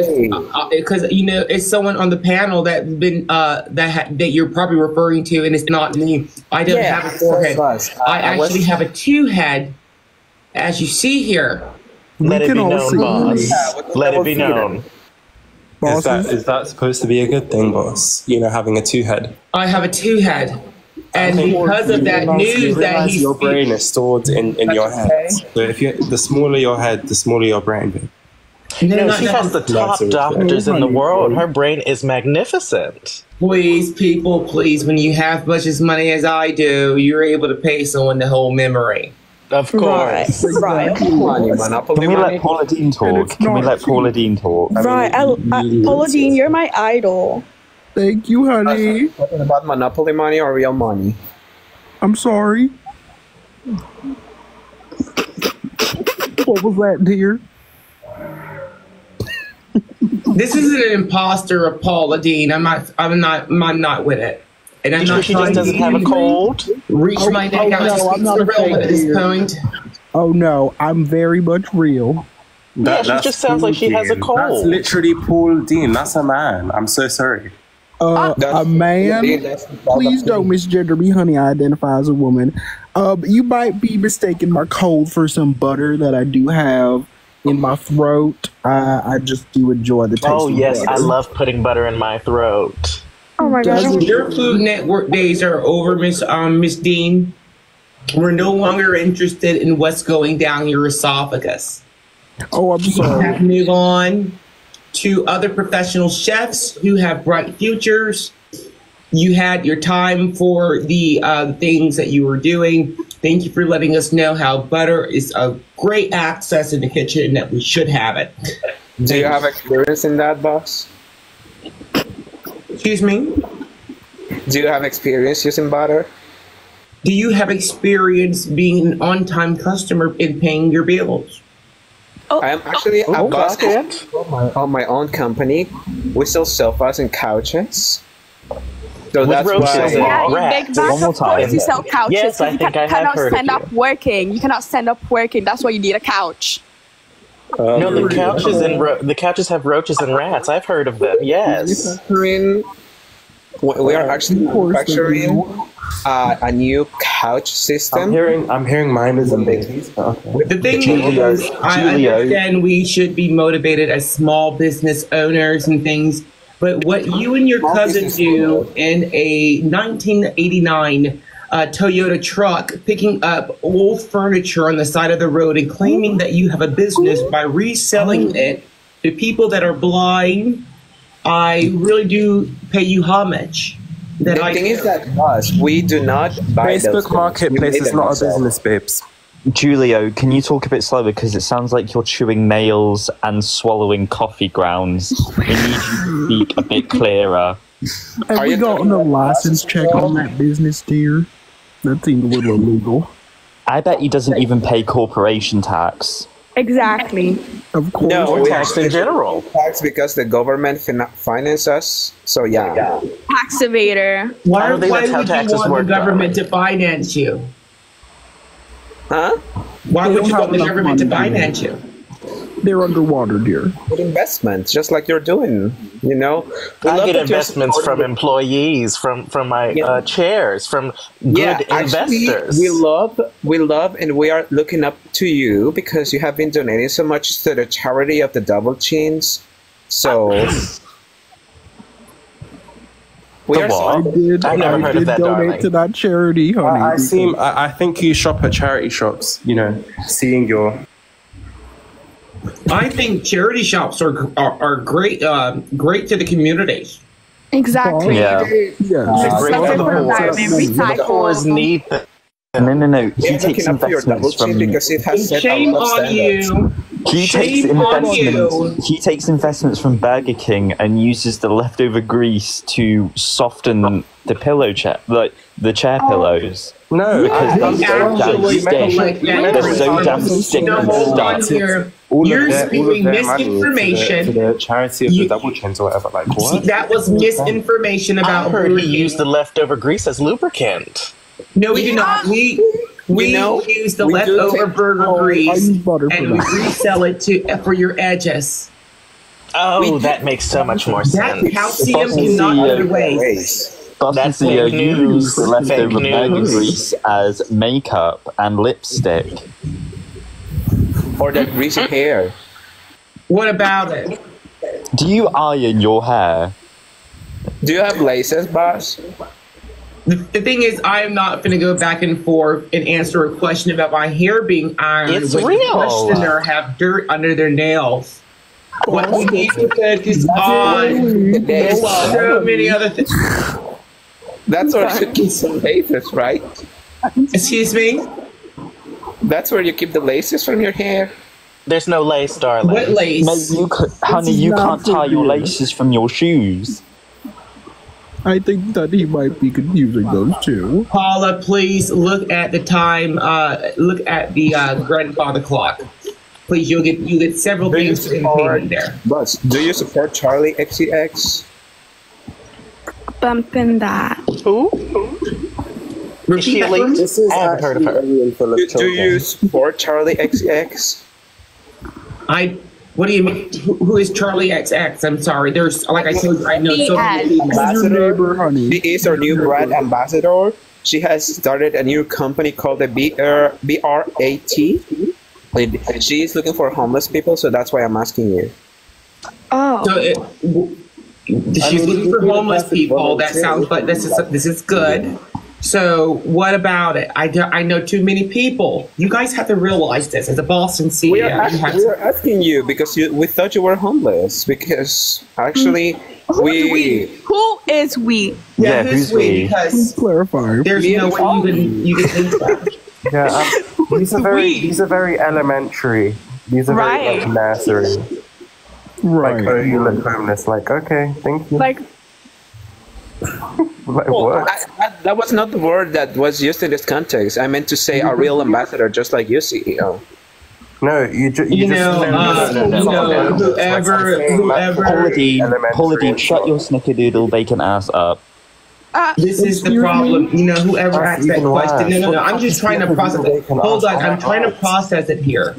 because it's someone on the panel that's been that you're probably referring to, and it's not me. I don't have a forehead. I actually have a two-head, as you see here. Let it be known, boss. Let it be known. Is that supposed to be a good thing, boss? Having a two-head. I have a two-head. And because of that news that your brain is stored in your head. So if the smaller your head, the smaller your brain. No, she has the top doctors in the world. Her brain is magnificent. Please, people, please, when you have much as money as I do, you're able to pay someone to hold memory. Of course. Right. Can we let Paula Dean talk? Can we let Paula Dean talk? Right. Paula Dean, you're my idol. Thank you, honey. Talking about Monopoly money or real money? I'm sorry. What was that, dear? This is an imposter of Paula Dean. I'm not with it. And I'm not she just doesn't have a cold. Reach my neck out to speak for real at this point. Oh no, I'm very much real. She just sounds like she has a cold. That's literally Paul Dean. That's a man. I'm so sorry. A man? Please don't misgender me, honey. I identify as a woman. You might be mistaking my cold for some butter that I do have in my throat. I just do enjoy the taste. Oh yes, of butter. I love putting butter in my throat. Oh my gosh. Your Food Network days are over, Miss Dean. We're no longer interested in what's going down your esophagus. Oh, I'm sorry. You have to move on to other professional chefs who have bright futures. You had your time for the things that you were doing. Thank you for letting us know how butter is a great access in the kitchen and that we should have it. Do you have experience in that, boss? Excuse me? Do you have experience using butter? Do you have experience being an on-time customer in paying your bills? I am actually a boss of my own company. We sell sofas and couches. So that's why. Yeah, you big One more time. you sell couches. Yes, I you think I have cannot heard of stand you. up working. You cannot stand up working. That's why you need a couch. No, the couches have roaches and rats. I've heard of them. Yes. We are actually manufacturing a new couch system. I'm hearing miners and babies. Okay. The thing is, I understand we should be motivated as small business owners and things, but what you and your cousin do in a 1989 Toyota truck, picking up old furniture on the side of the road and claiming that you have a business by reselling it to people that are blind, I really do pay you homage. The thing is that we do not buy Facebook Marketplace is not a business, babes. Julio, can you talk a bit slower because it sounds like you're chewing nails and swallowing coffee grounds. We need you to speak a bit clearer. Have we gotten a license check on that business, dear? That seemed a little illegal. I bet he doesn't even pay corporation tax. Exactly. Of course. No, we tax in general. Tax because the government finances us. So yeah. Tax evader. Why would you want the government to finance you? Huh? Why would you want the government to finance you? They're underwater, dear. Good investments, just like you're doing. You know, I get investments from employees, from my chairs, from good investors. We love, and we are looking up to you because you have been donating so much to the charity of the Double Chins. So we are. I did donate to that charity, honey. I think you shop at charity shops. You know, seeing your. I think charity shops are great, great to the communities. Exactly. Yeah. The poors need them. No. He takes investments from. Shame on you. He takes investments from Burger King and uses the leftover grease to soften the pillow chair, like the chair pillows. No, because they're so damn sticky and stuff. You're speaking misinformation. To the charity of the Double Chins or whatever. Like what? That was misinformation about. I heard he used the leftover grease as lubricant. No, we did not. We use the leftover burger grease and we resell it for your edges. Oh, that makes so much more sense. That calcium cannot go to waste. That's CEO fake news. used the leftover burger grease as makeup and lipstick. Or that greasy hair. What about it? Do you iron your hair? Do you have laces, boss? The thing is, I am not going to go back and forth and answer a question about my hair being ironed. It's when real. The questioner have dirt under their nails. What we need to focus on. There's so many other things. That's where you keep some laces, right? Excuse me? That's where you keep the laces from your hair? There's no lace, darling. What lace? Honey, you can't tie your laces from your shoes. I think that he might be confusing those two. Paula, please look at the time. Look at the grandfather clock. Please, you get several things in there. Boss, do you support Charlie XCX? Bumping that. Who? Is she elite? This is I haven't heard of her. Do you support Charlie XCX? What do you mean? Who is Charlie XX? I'm sorry. There's, like I told you, I know so many people. Ambassador. She is our new brand ambassador. She has started a new company called the BRAT. And she is looking for homeless people, so that's why I'm asking you. Oh. So she's looking for homeless people. That sounds like this is good. So what about it? I know too many people. You guys have to realize this as a Boston CEO. We are asking you because we thought you were homeless. Because actually, Who is we? Yeah, who's we? Because clarify. There's no way you can think about it. Yeah, these are very elementary. These are very like nursery. Right. Like, oh, you look homeless. Like, okay, thank you. Like what? That was not the word that was used in this context. I meant to say a real ambassador, just like you, CEO. No, whoever. Paula Dean, shut your snickerdoodle bacon ass up. This is the problem. You know, whoever asked that question. No. I'm just trying to process it. Hold on, I'm trying to process it here.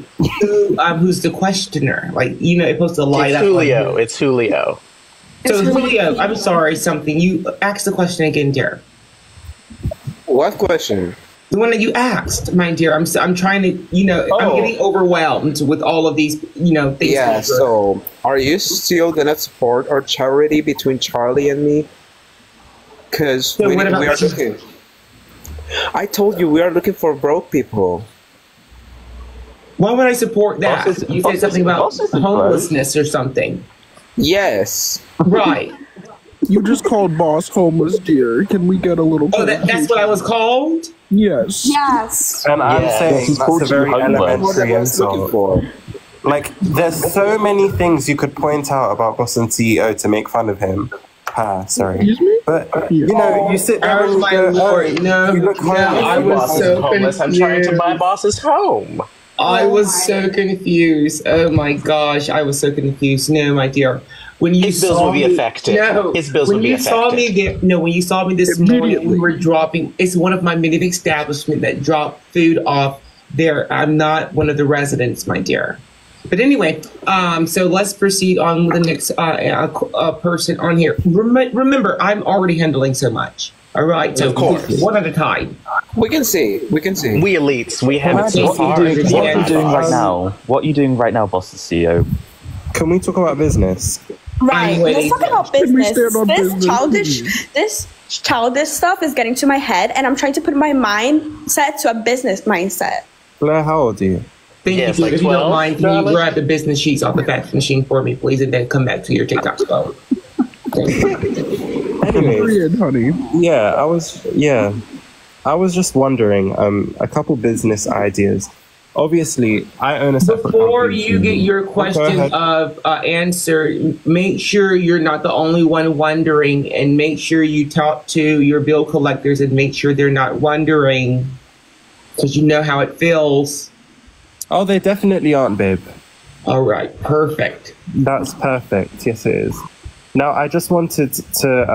Who's the questioner? Like, you know, it's supposed to light up. Julio. It's Julio. So Julio, I'm sorry, something. You asked the question again, dear. What question? The one that you asked, my dear. I'm trying to, you know, I'm getting overwhelmed with all of these, you know, things. Yeah, so are you still gonna support our charity between Charlie and me? Because we are looking. I told you we are looking for broke people. Why would I support that? You said something about homelessness or something. Yes. Right. You just called boss homeless, dear. Can we get a little? Oh, that's what I was called? Yes. Yes. And I'm saying that's a very elementary insult. Like, there's so many things you could point out about Boston CEO to make fun of him. Sorry. But, you know, you sit there and you go, Lord, you look I was so confused. I'm trying to buy boss's home. I was so confused. Oh my gosh, I was so confused. No, my dear. When you His bills will be affected. No, his bills will be affected. When you saw me this morning, we were dropping. It's one of my many establishments that drop food off there. I'm not one of the residents, my dear. But anyway, so let's proceed on with the next person on here. Remember, I'm already handling so much. All right, so of course, one at a time. We can see. We elites. We have it so far. What are you doing right now? What are you doing right now, Boss CEO? Can we talk about business? Right. Let's talk about business. This childish stuff is getting to my head, and I'm trying to put my mindset to a business mindset. Blair, how old are you? Thank you. Like if you don't mind, can you grab the business sheets off the fax machine for me, please, and then come back to your TikTok phone. Anyways, honey. I was just wondering, a couple business ideas. Obviously, I own a separate Before company. you get your question answered, make sure you're not the only one wondering, and make sure you talk to your bill collectors and make sure they're not wondering, because you know how it feels. Oh, they definitely aren't, babe. All right, perfect. That's perfect. Yes, it is. Now, I just wanted to,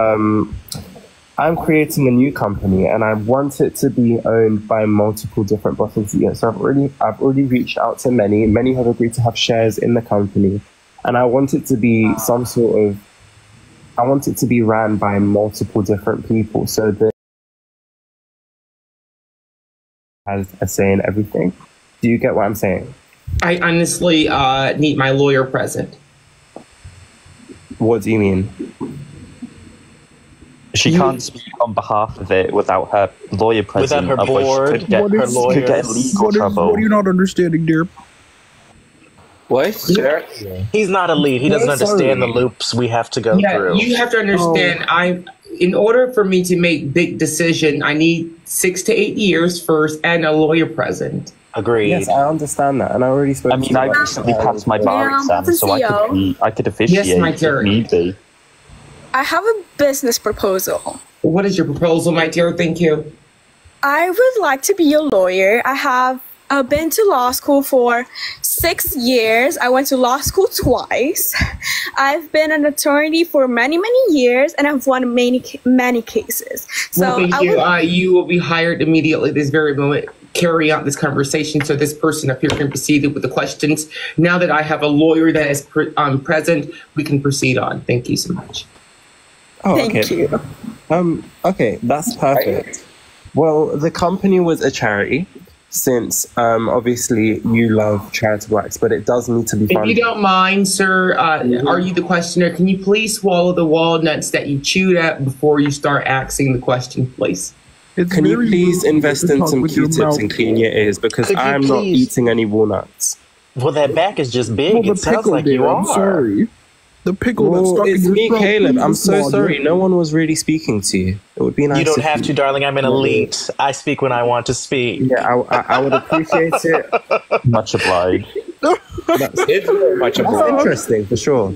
I'm creating a new company and I want it to be owned by multiple different Boston CEOs. So I've already reached out to many. Many have agreed to have shares in the company. And I want it to be I want it to be ran by multiple different people. So that has a say in everything. Do you get what I'm saying? I honestly need my lawyer present. What do you mean? She can't speak on behalf of it without her lawyer present. Without her board, could get in legal trouble. What are you not understanding, dear? What? Sure. He's not a lead. He doesn't understand the loops we have to go through. You have to understand, in order for me to make big decision, I need 6 to 8 years first and a lawyer present. Agreed. Yes, I understand that, and I already spoke. I mean, I recently passed my bar exam, so I could officiate if need be. I have a business proposal. What is your proposal, my dear? Thank you. I would like to be a lawyer. I have been to law school for 6 years. I went to law school twice. I've been an attorney for many, many years, and I've won many cases. So well, thank you. You will be hired immediately this very moment. Carry out this conversation so this person up here can proceed with the questions. Now that I have a lawyer that is present, we can proceed on. Thank you so much. Oh, Thank you. Okay, that's perfect. Well, the company was a charity, since obviously you love charitable acts, but it does need to be If funded. you don't mind, sir, are you the questioner? Can you please swallow the walnuts that you chewed at before you start asking the question, please? Can you please invest in some Q-tips and clean your ears, because Could you I'm not please- eating any walnuts. Well, that back is just big. Well, the It sounds pickle like you there, are. I'm sorry. The pickle that's Well, stuck it's in your me, throat, Caleb. please I'm so swallow sorry. it. No one was really speaking to you. It would be nice. You don't if have to, darling. I'm an elite. I speak when I want to speak. Yeah, I would appreciate it. Much obliged. It's very much a That's interesting for sure.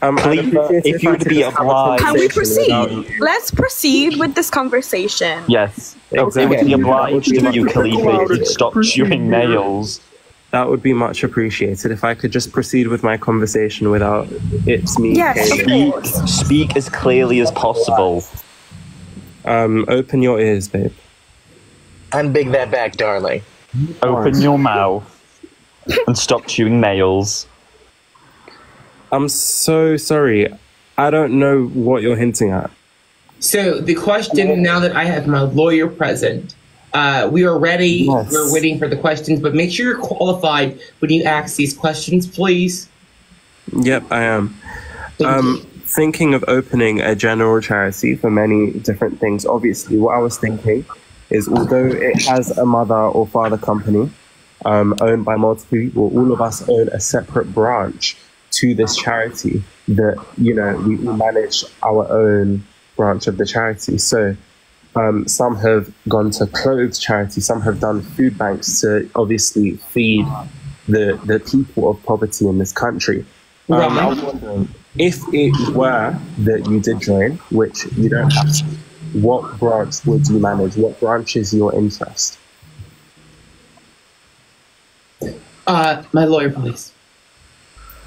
I'd appreciate if you I would could be just have a obliged- Can we conversation proceed? Let's proceed with this conversation. Yes. It would Exactly. be obliged That would of be you, much Khalifa, if you'd stop chewing nails. That would be much appreciated if I could just proceed with my conversation without it's me. Yes, of Caleb. course. Speak as clearly as possible. Open your ears, babe. Unbig that back, darling. Open your mouth and stop chewing nails. I'm so sorry. I don't know what you're hinting at. So the question, now that I have my lawyer present, we are ready. Yes. We're waiting for the questions, but make sure you're qualified when you ask these questions, please. Yep, I am. Thinking of opening a general charity for many different things. Obviously, what I was thinking is, although it has a mother or father company owned by multiple people, all of us own a separate branch to this charity that, you know, we manage our own branch of the charity. So some have gone to clothes charity, some have done food banks to obviously feed the people of poverty in this country. I was wondering, if it were that you did join, which you don't have to, what branch would you manage? What branch is your interest? My lawyer, please.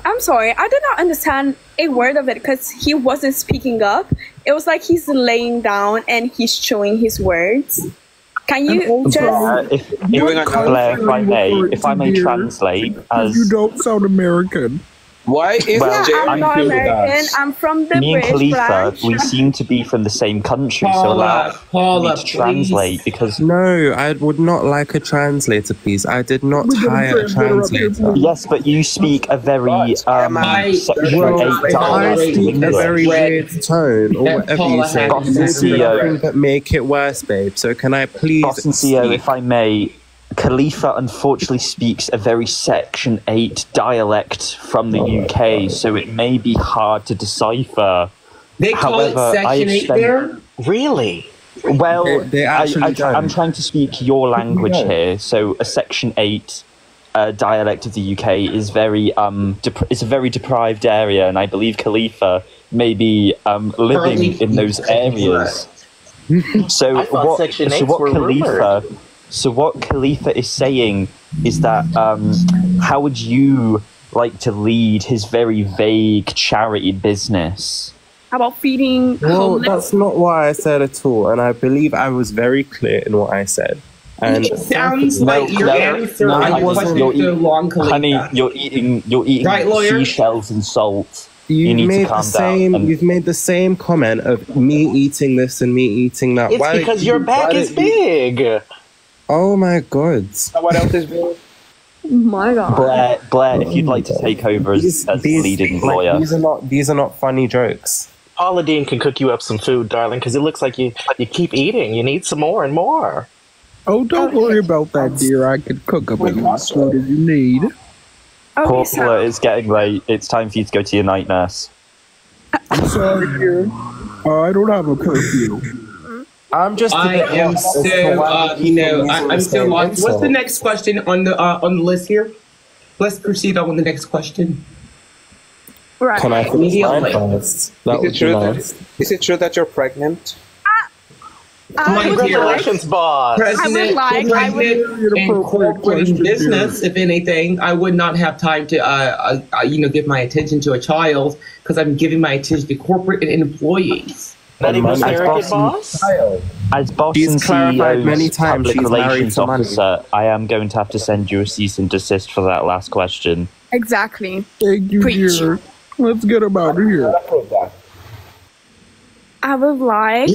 I'm sorry, I did not understand a word of it because he wasn't speaking up. It was like he's laying down and he's chewing his words. Can you just... Claire, if I may translate, as You don't sound American. Why is Well, Yeah, I'm not American. I'm from the me and British Khalifa, branch. we seem to be from the same country, so allow me to translate because No, I would not like a translator, please. I did not hire a translator. yes, but you speak a very Section 8 I dialect speak a very English. weird tone, or whatever you say. Boss and This is CEO. nothing but make it worse, babe. So can I please... Boss and CEO, if I may, Khalifa unfortunately speaks a very Section 8 dialect from the UK, so it may be hard to decipher. They call it Section 8 there? Really? Well, They actually don't. I'm trying to speak your language here. So a Section 8 dialect of the UK is very it's a very deprived area, and I believe Khalifa may be living in those areas. So I thought Section 8s were rumored. So what Khalifa is saying is that how would you like to lead his very vague charity business? How about feeding Well, homeless? that's not what I said at all, and I believe I was very clear in what I said. And It sounds like your answer no, on I wasn't. question You're so long, Khalifa. Honey, you're eating Right, lawyer? seashells and salt. You need to made calm the same. down. You've made the same comment of me eating this and me eating that. It's because your back is big. Oh my god! What else is big? My God. Blair, if you'd like to take over as leading lawyer. These are not funny jokes. Paula Dean can cook you up some food, darling, because it looks like you keep eating. You need some more and more. Oh, don't worry about that, dear. I can cook up as much food as you need. Paula, it's getting late. It's time for you to go to your night nurse. I'm sorry, dear. I don't have a curfew. I'm just. I am so, I'm so lost. What's the next question on the list here? Let's proceed on with the next question. Right. Can I finish mine first? Is it true that you're pregnant? Congratulations, boss. President and corporate business, if anything, I would not have time to, give my attention to a child because I'm giving my attention to corporate and employees. Not even surrogate boss? As boss She's and clarified many CEO's times public she's married relations to money. officer, I am going to have to send you a cease and desist for that last question. Exactly. Thank you, dear. Let's get him out of here. I would like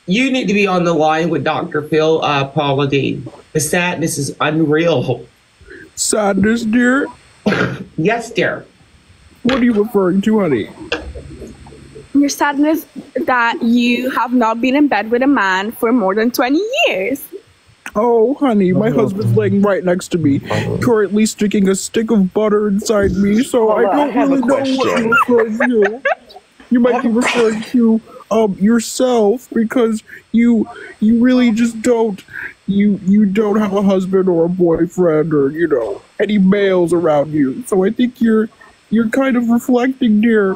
You need to be on the line with Dr. Phil Paula Dean. The sadness is unreal. Sadness, dear? Yes, dear. What are you referring to, honey? your sadness that you have not been in bed with a man for more than 20 years. Oh, honey, my husband's laying right next to me, currently sticking a stick of butter inside me, so I don't really know what you're referring to. You might be referring to yourself, because you really just don't don't have a husband or a boyfriend or any males around you. So I think you're kind of reflecting, dear.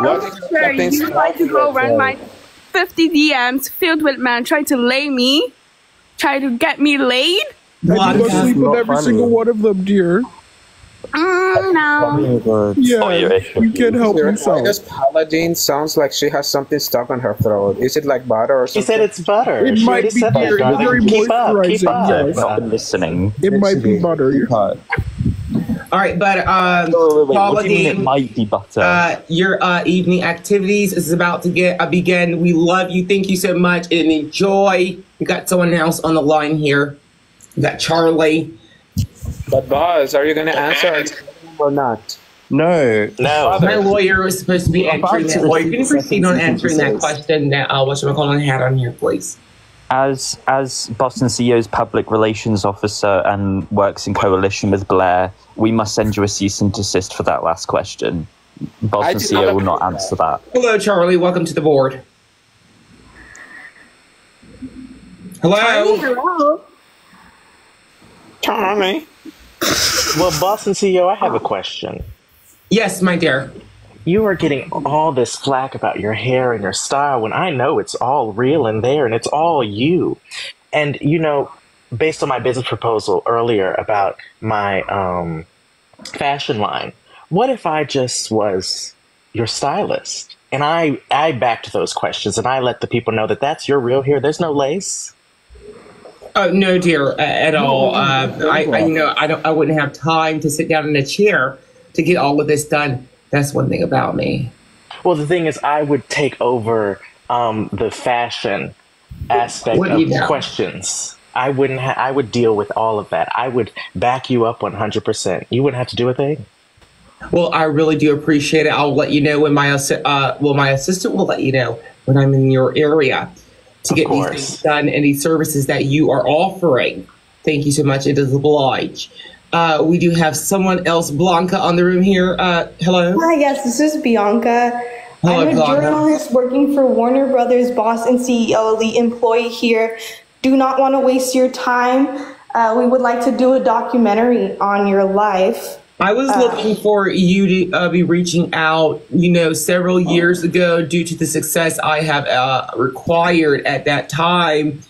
Sure, you like to go run my 50 DMs filled with men trying to lay me, try to get me laid. And you must sleep with every single one of them, dear. No. Yeah, you can't help yourself. Because Paladin sounds like she has something stuck on her throat. Is it like butter or something? She said it's butter. It might be very moisturizing. I've not been listening. It might be butter. All right, but what do you mean it might be butter? Your evening activities is about to begin. We love you. Thank you so much and enjoy. We got someone else on the line here. We got Charlie. But boss, are you going to answer or not? No. My lawyer was supposed to be answering that. Well, you can proceed on answering that question that whatchamacallit had on here, please. As Boston CEO's public relations officer and works in coalition with Blair, we must send you a cease and desist for that last question. Boston CEO will not answer that. Hello, Charlie. Welcome to the board. Hello. Hello. Charlie. Well, Boston CEO, I have a question. Yes, my dear. You are getting all this flack about your hair and your style when I know it's all real in there and it's all you. And, based on my business proposal earlier about my fashion line, what if I just was your stylist? And I backed those questions and I let the people know that that's your real hair. There's no lace. Oh no, dear, at all. I wouldn't have time to sit down in a chair to get all of this done. That's one thing about me. Well, the thing is, I would take over the fashion aspect of questions. I would deal with all of that. I would back you up 100%. You wouldn't have to do a thing. Well, I really do appreciate it. I'll let you know when my assistant will let you know when I'm in your area to get these things done and these services that you are offering. Thank you so much. It does oblige. We do have someone else, Blanca, on the room here. Hello. Hi, yes, this is Bianca. Hello, I'm a Blanca. journalist working for Warner Brothers, boss and CEO, the employee here. Do not want to waste your time. We would like to do a documentary on your life. I was looking for you to be reaching out, several years ago due to the success I have required at that time.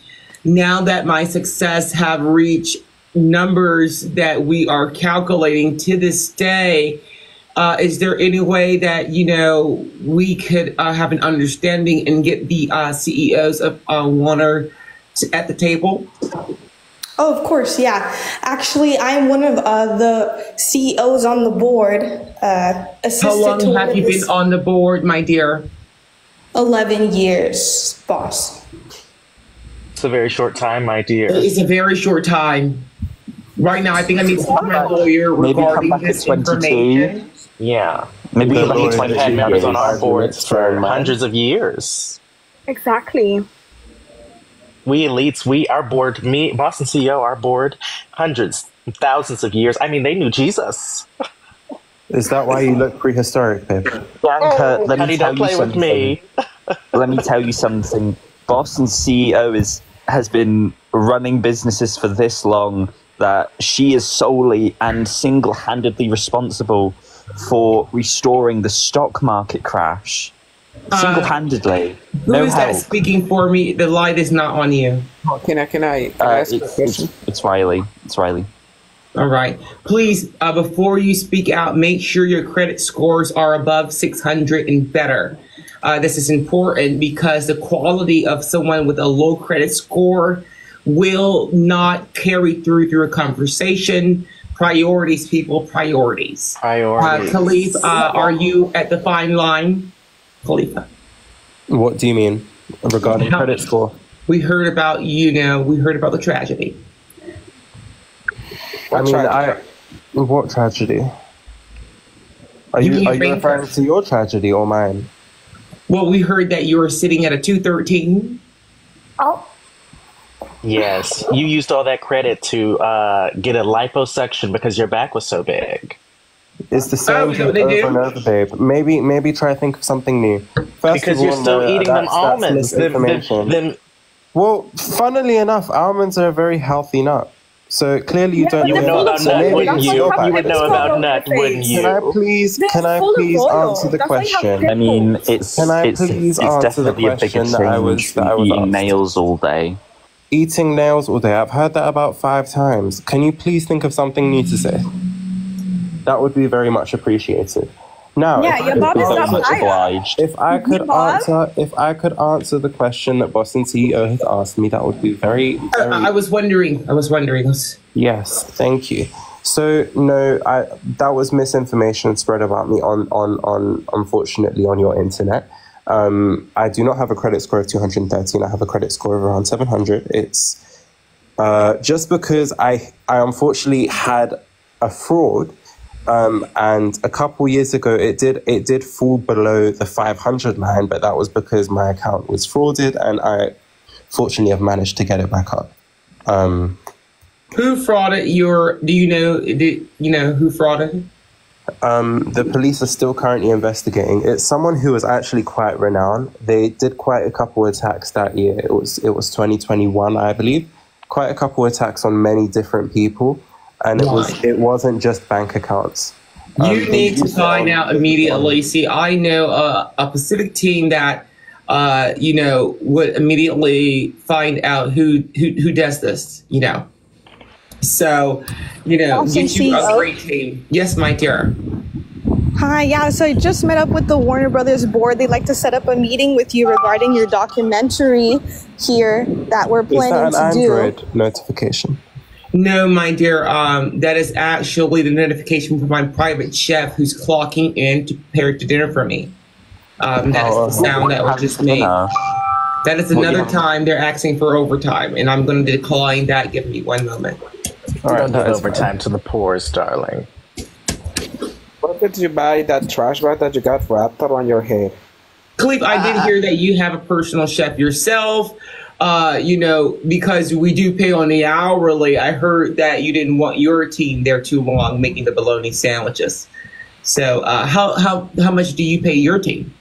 Now that my success have reached numbers that we are calculating to this day, is there any way that, we could have an understanding and get the CEOs of Warner at the table? Oh, of course, yeah. Actually, I'm one of the CEOs on the board. How long have you been on the board, my dear? 11 years, boss. It's a very short time, my dear. It's a very short time. Right now, I think I need to talk to my lawyer regarding this information. Yeah. Maybe we've come back had at 22 members on our years. boards for hundreds of years. Exactly. We elites, our board, Boston CEO, our board, hundreds, thousands of years. I mean, they knew Jesus. Is that why you look prehistoric, babe? Bianca, let me Honey, tell don't you play with something. me. Let me tell you something. Boston's CEO has been running businesses for this long that she is solely and single-handedly responsible for restoring the stock market crash. Single-handedly. Who No is help. that speaking for me? The light is not on you. Can I ask a question? It's Riley. It's Riley. All right. Please, before you speak out, make sure your credit scores are above 600 and better. This is important because the quality of someone with a low credit score will not carry through a conversation. Priorities, people, priorities. Khalif, are you at the fine line? Khalifa. What do you mean regarding credit score? We heard about, we heard about the tragedy. What tragedy? Are you referring to your tragedy or mine? Well, we heard that you were sitting at a 213. Oh. Yes, you used all that credit to get a liposuction because your back was so big. It's the same thing over and over, babe. Maybe try to think of something new. First Because of you're all, still no, eating them that's almonds. misinformation. Well, funnily enough, almonds are a very healthy nut. So clearly you don't You would know about nut, wouldn't you? You would know about nut, wouldn't you? Can I please answer the question? I mean, it's please answer the definitely a big question that I was eating asked? nails all day. Eating nails all day. I've heard that about 5 times. Can you please think of something new to say? That would be very much appreciated. Now, Yeah, your mom is not fired. if I could answer the question that Boston CEO has asked me, that would be very. I was wondering. Yes, thank you. So no, that was misinformation spread about me on unfortunately on your internet. I do not have a credit score of 213. I have a credit score of around 700. It's just because I unfortunately had a fraud. And a couple years ago, it did fall below the 500 line, but that was because my account was frauded, and I fortunately have managed to get it back up. Who frauded your? Do you know who frauded? The police are still currently investigating. It's someone who was actually quite renowned. They did quite a couple attacks that year. It was 2021, I believe. Quite a couple attacks on many different people. And it wasn't just bank accounts. You need to find out immediately. See, I know a Pacific team that would immediately find out who does this. So get you a great team. Yes, my dear. Hi, yeah, so I just met up with the Warner Brothers board. They'd like to set up a meeting with you regarding your documentary here that we're planning Is that to an do. Android notification? No, my dear. That is actually the notification from my private chef who's clocking in to prepare to dinner for me. That is the sound that was just made. That is another time they're asking for overtime, and I'm going to decline that. Give me 1 moment. All right, don't give overtime to the poorest, darling. What did you buy that trash bag that you got wrapped around your head? Khalif, I did hear that you have a personal chef yourself. Because we do pay on the hourly, I heard that you didn't want your team there too long making the bologna sandwiches. So how much do you pay your team?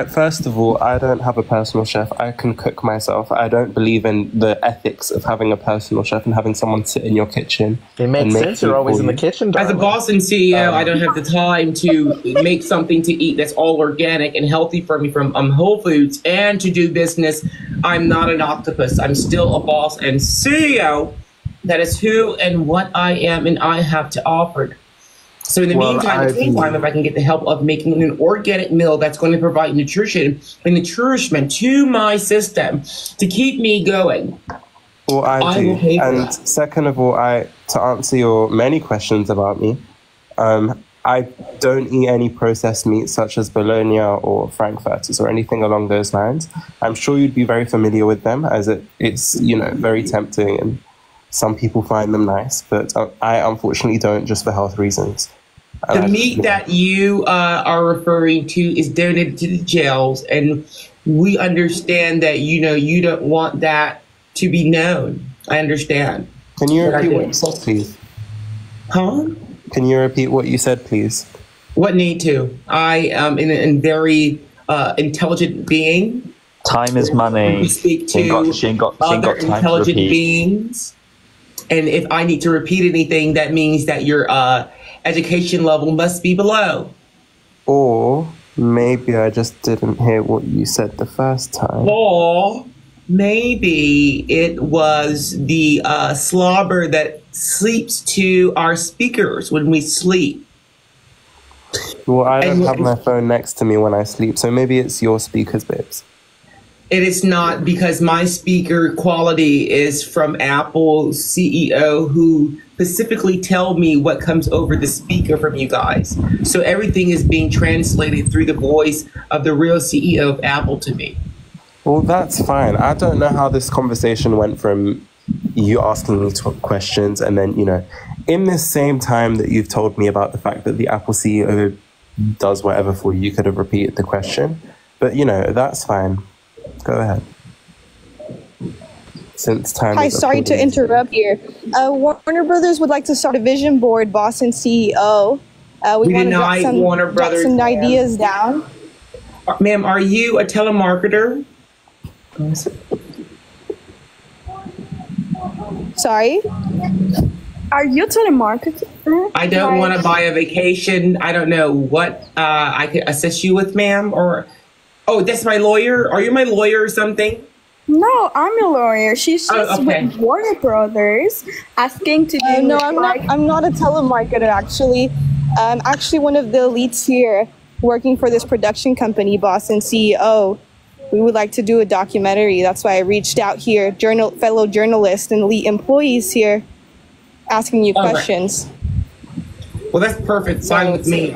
First of all, I don't have a personal chef. I can cook myself. I don't believe in the ethics of having a personal chef and having someone sit in your kitchen. It makes sense. You're always in the kitchen, darling. As a Boston CEO, I don't have the time to make something to eat that's all organic and healthy for me from Whole Foods. And to do business, I'm not an octopus. I'm still a boss and CEO. That is who and what I am and I have to offer. So in the meantime, if I can get the help of making an organic meal that's going to provide nutrition and nourishment to my system to keep me going. Well, I do. will pay for And that. second of all, to answer your many questions about me, I don't eat any processed meats such as bologna or frankfurters or anything along those lines. I'm sure you'd be very familiar with them, as it's very tempting and some people find them nice, but I unfortunately don't, just for health reasons. The meat that you are referring to is donated to the jails, and we understand that you don't want that to be known. I understand. Can you repeat what you said, please? Huh? Can you repeat what you said, please? What need to? I am a very intelligent being. Time is money. We speak to she ain't got other time to intelligent repeat. beings. And if I need to repeat anything, that means that your education level must be below. Or maybe I just didn't hear what you said the first time. Or maybe it was the slobber that sleeps to our speakers when we sleep. Well, I don't have my phone next to me when I sleep, so maybe it's your speakers, babes. It is not, because my speaker quality is from Apple CEO, who specifically tell me what comes over the speaker from you guys. So everything is being translated through the voice of the real CEO of Apple to me. Well, that's fine. I don't know how this conversation went from you asking me questions and then, in the same time that you've told me about the fact that the Apple CEO does whatever for you, you could have repeated the question. But, that's fine. Go ahead. Since time. Hi, sorry to interrupt here. Warner Brothers would like to start a vision board, boss and CEO. We want to jot some ideas down. Ma'am, are you a telemarketer? Sorry? Are you telemarketer? I don't want to buy a vacation. I don't know what I could assist you with, ma'am. Or, oh, that's my lawyer. Are you my lawyer or something? No, I'm a lawyer. She's just with Warner Brothers asking to do. No, I'm not a telemarketer. Actually, I'm actually one of the elites here, working for this production company, boss and CEO. We would like to do a documentary. That's why I reached out here, fellow journalists and elite employees here, asking you questions. Well, that's perfect. Fine with me.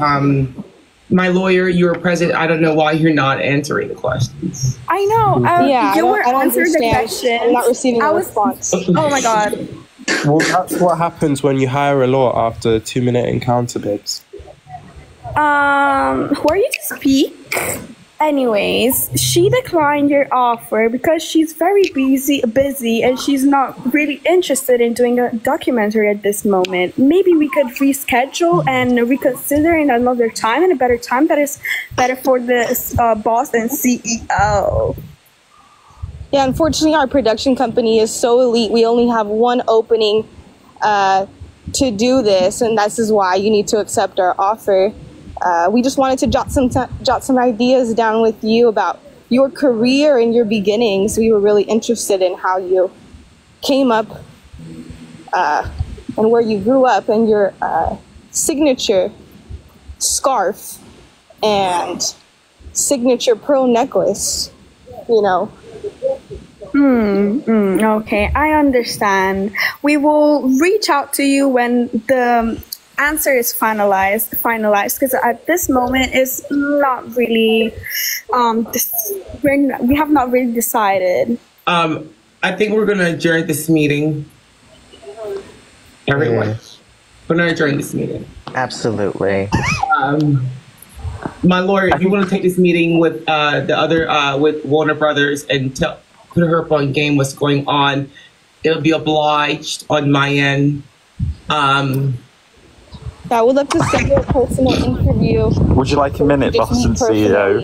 My lawyer, you're present. I don't know why you're not answering the questions. I know. You were answering the question. I'm not receiving a response. Oh my god. Well, that's what happens when you hire a law after a 2-minute encounter, babes. Who are you to speak? Anyways, she declined your offer because she's very busy and she's not really interested in doing a documentary at this moment. Maybe we could reschedule and reconsider in another time, and a better time that is better for the boss and CEO. Yeah, unfortunately, our production company is so elite. We only have one opening to do this, and this is why you need to accept our offer. We just wanted to jot some ideas down with you about your career and your beginnings. We were really interested in how you came up and where you grew up, and your signature scarf and signature pearl necklace, Okay, I understand. We will reach out to you when the answer is finalized, because at this moment it's not really we have not really decided. I think we're gonna adjourn this meeting. Everyone, we're gonna adjourn this meeting. Absolutely. My lawyer, if you want to take this meeting with the other with Warner Brothers and put her up on game what's going on, it'll be obliged on my end. I would love to schedule a personal interview. Would you like a minute, boss and CEO?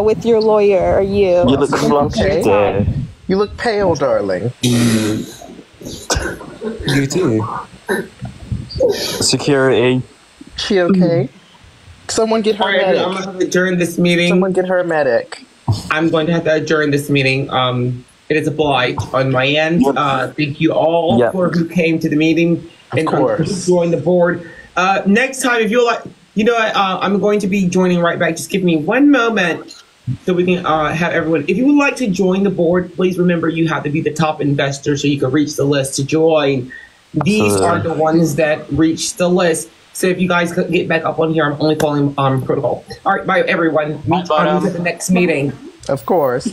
With your lawyer, or you? You look flushed, dear. You look pale, darling. You too. Security. She okay? Someone get her a medic. I'm going to adjourn this meeting. Someone get her a medic. I'm going to have to adjourn this meeting. It is a blight on my end. Thank you all for who came to the meeting. Of course. Join the board. Next time, if you're like, I'm going to be joining right back. Just give me one moment so we can have everyone. If you would like to join the board, please remember you have to be the top investor so you can reach the list to join. These are the ones that reach the list. So if you guys could get back up on here, I'm only following protocol. All right, bye everyone. Meet at the next meeting. Of course.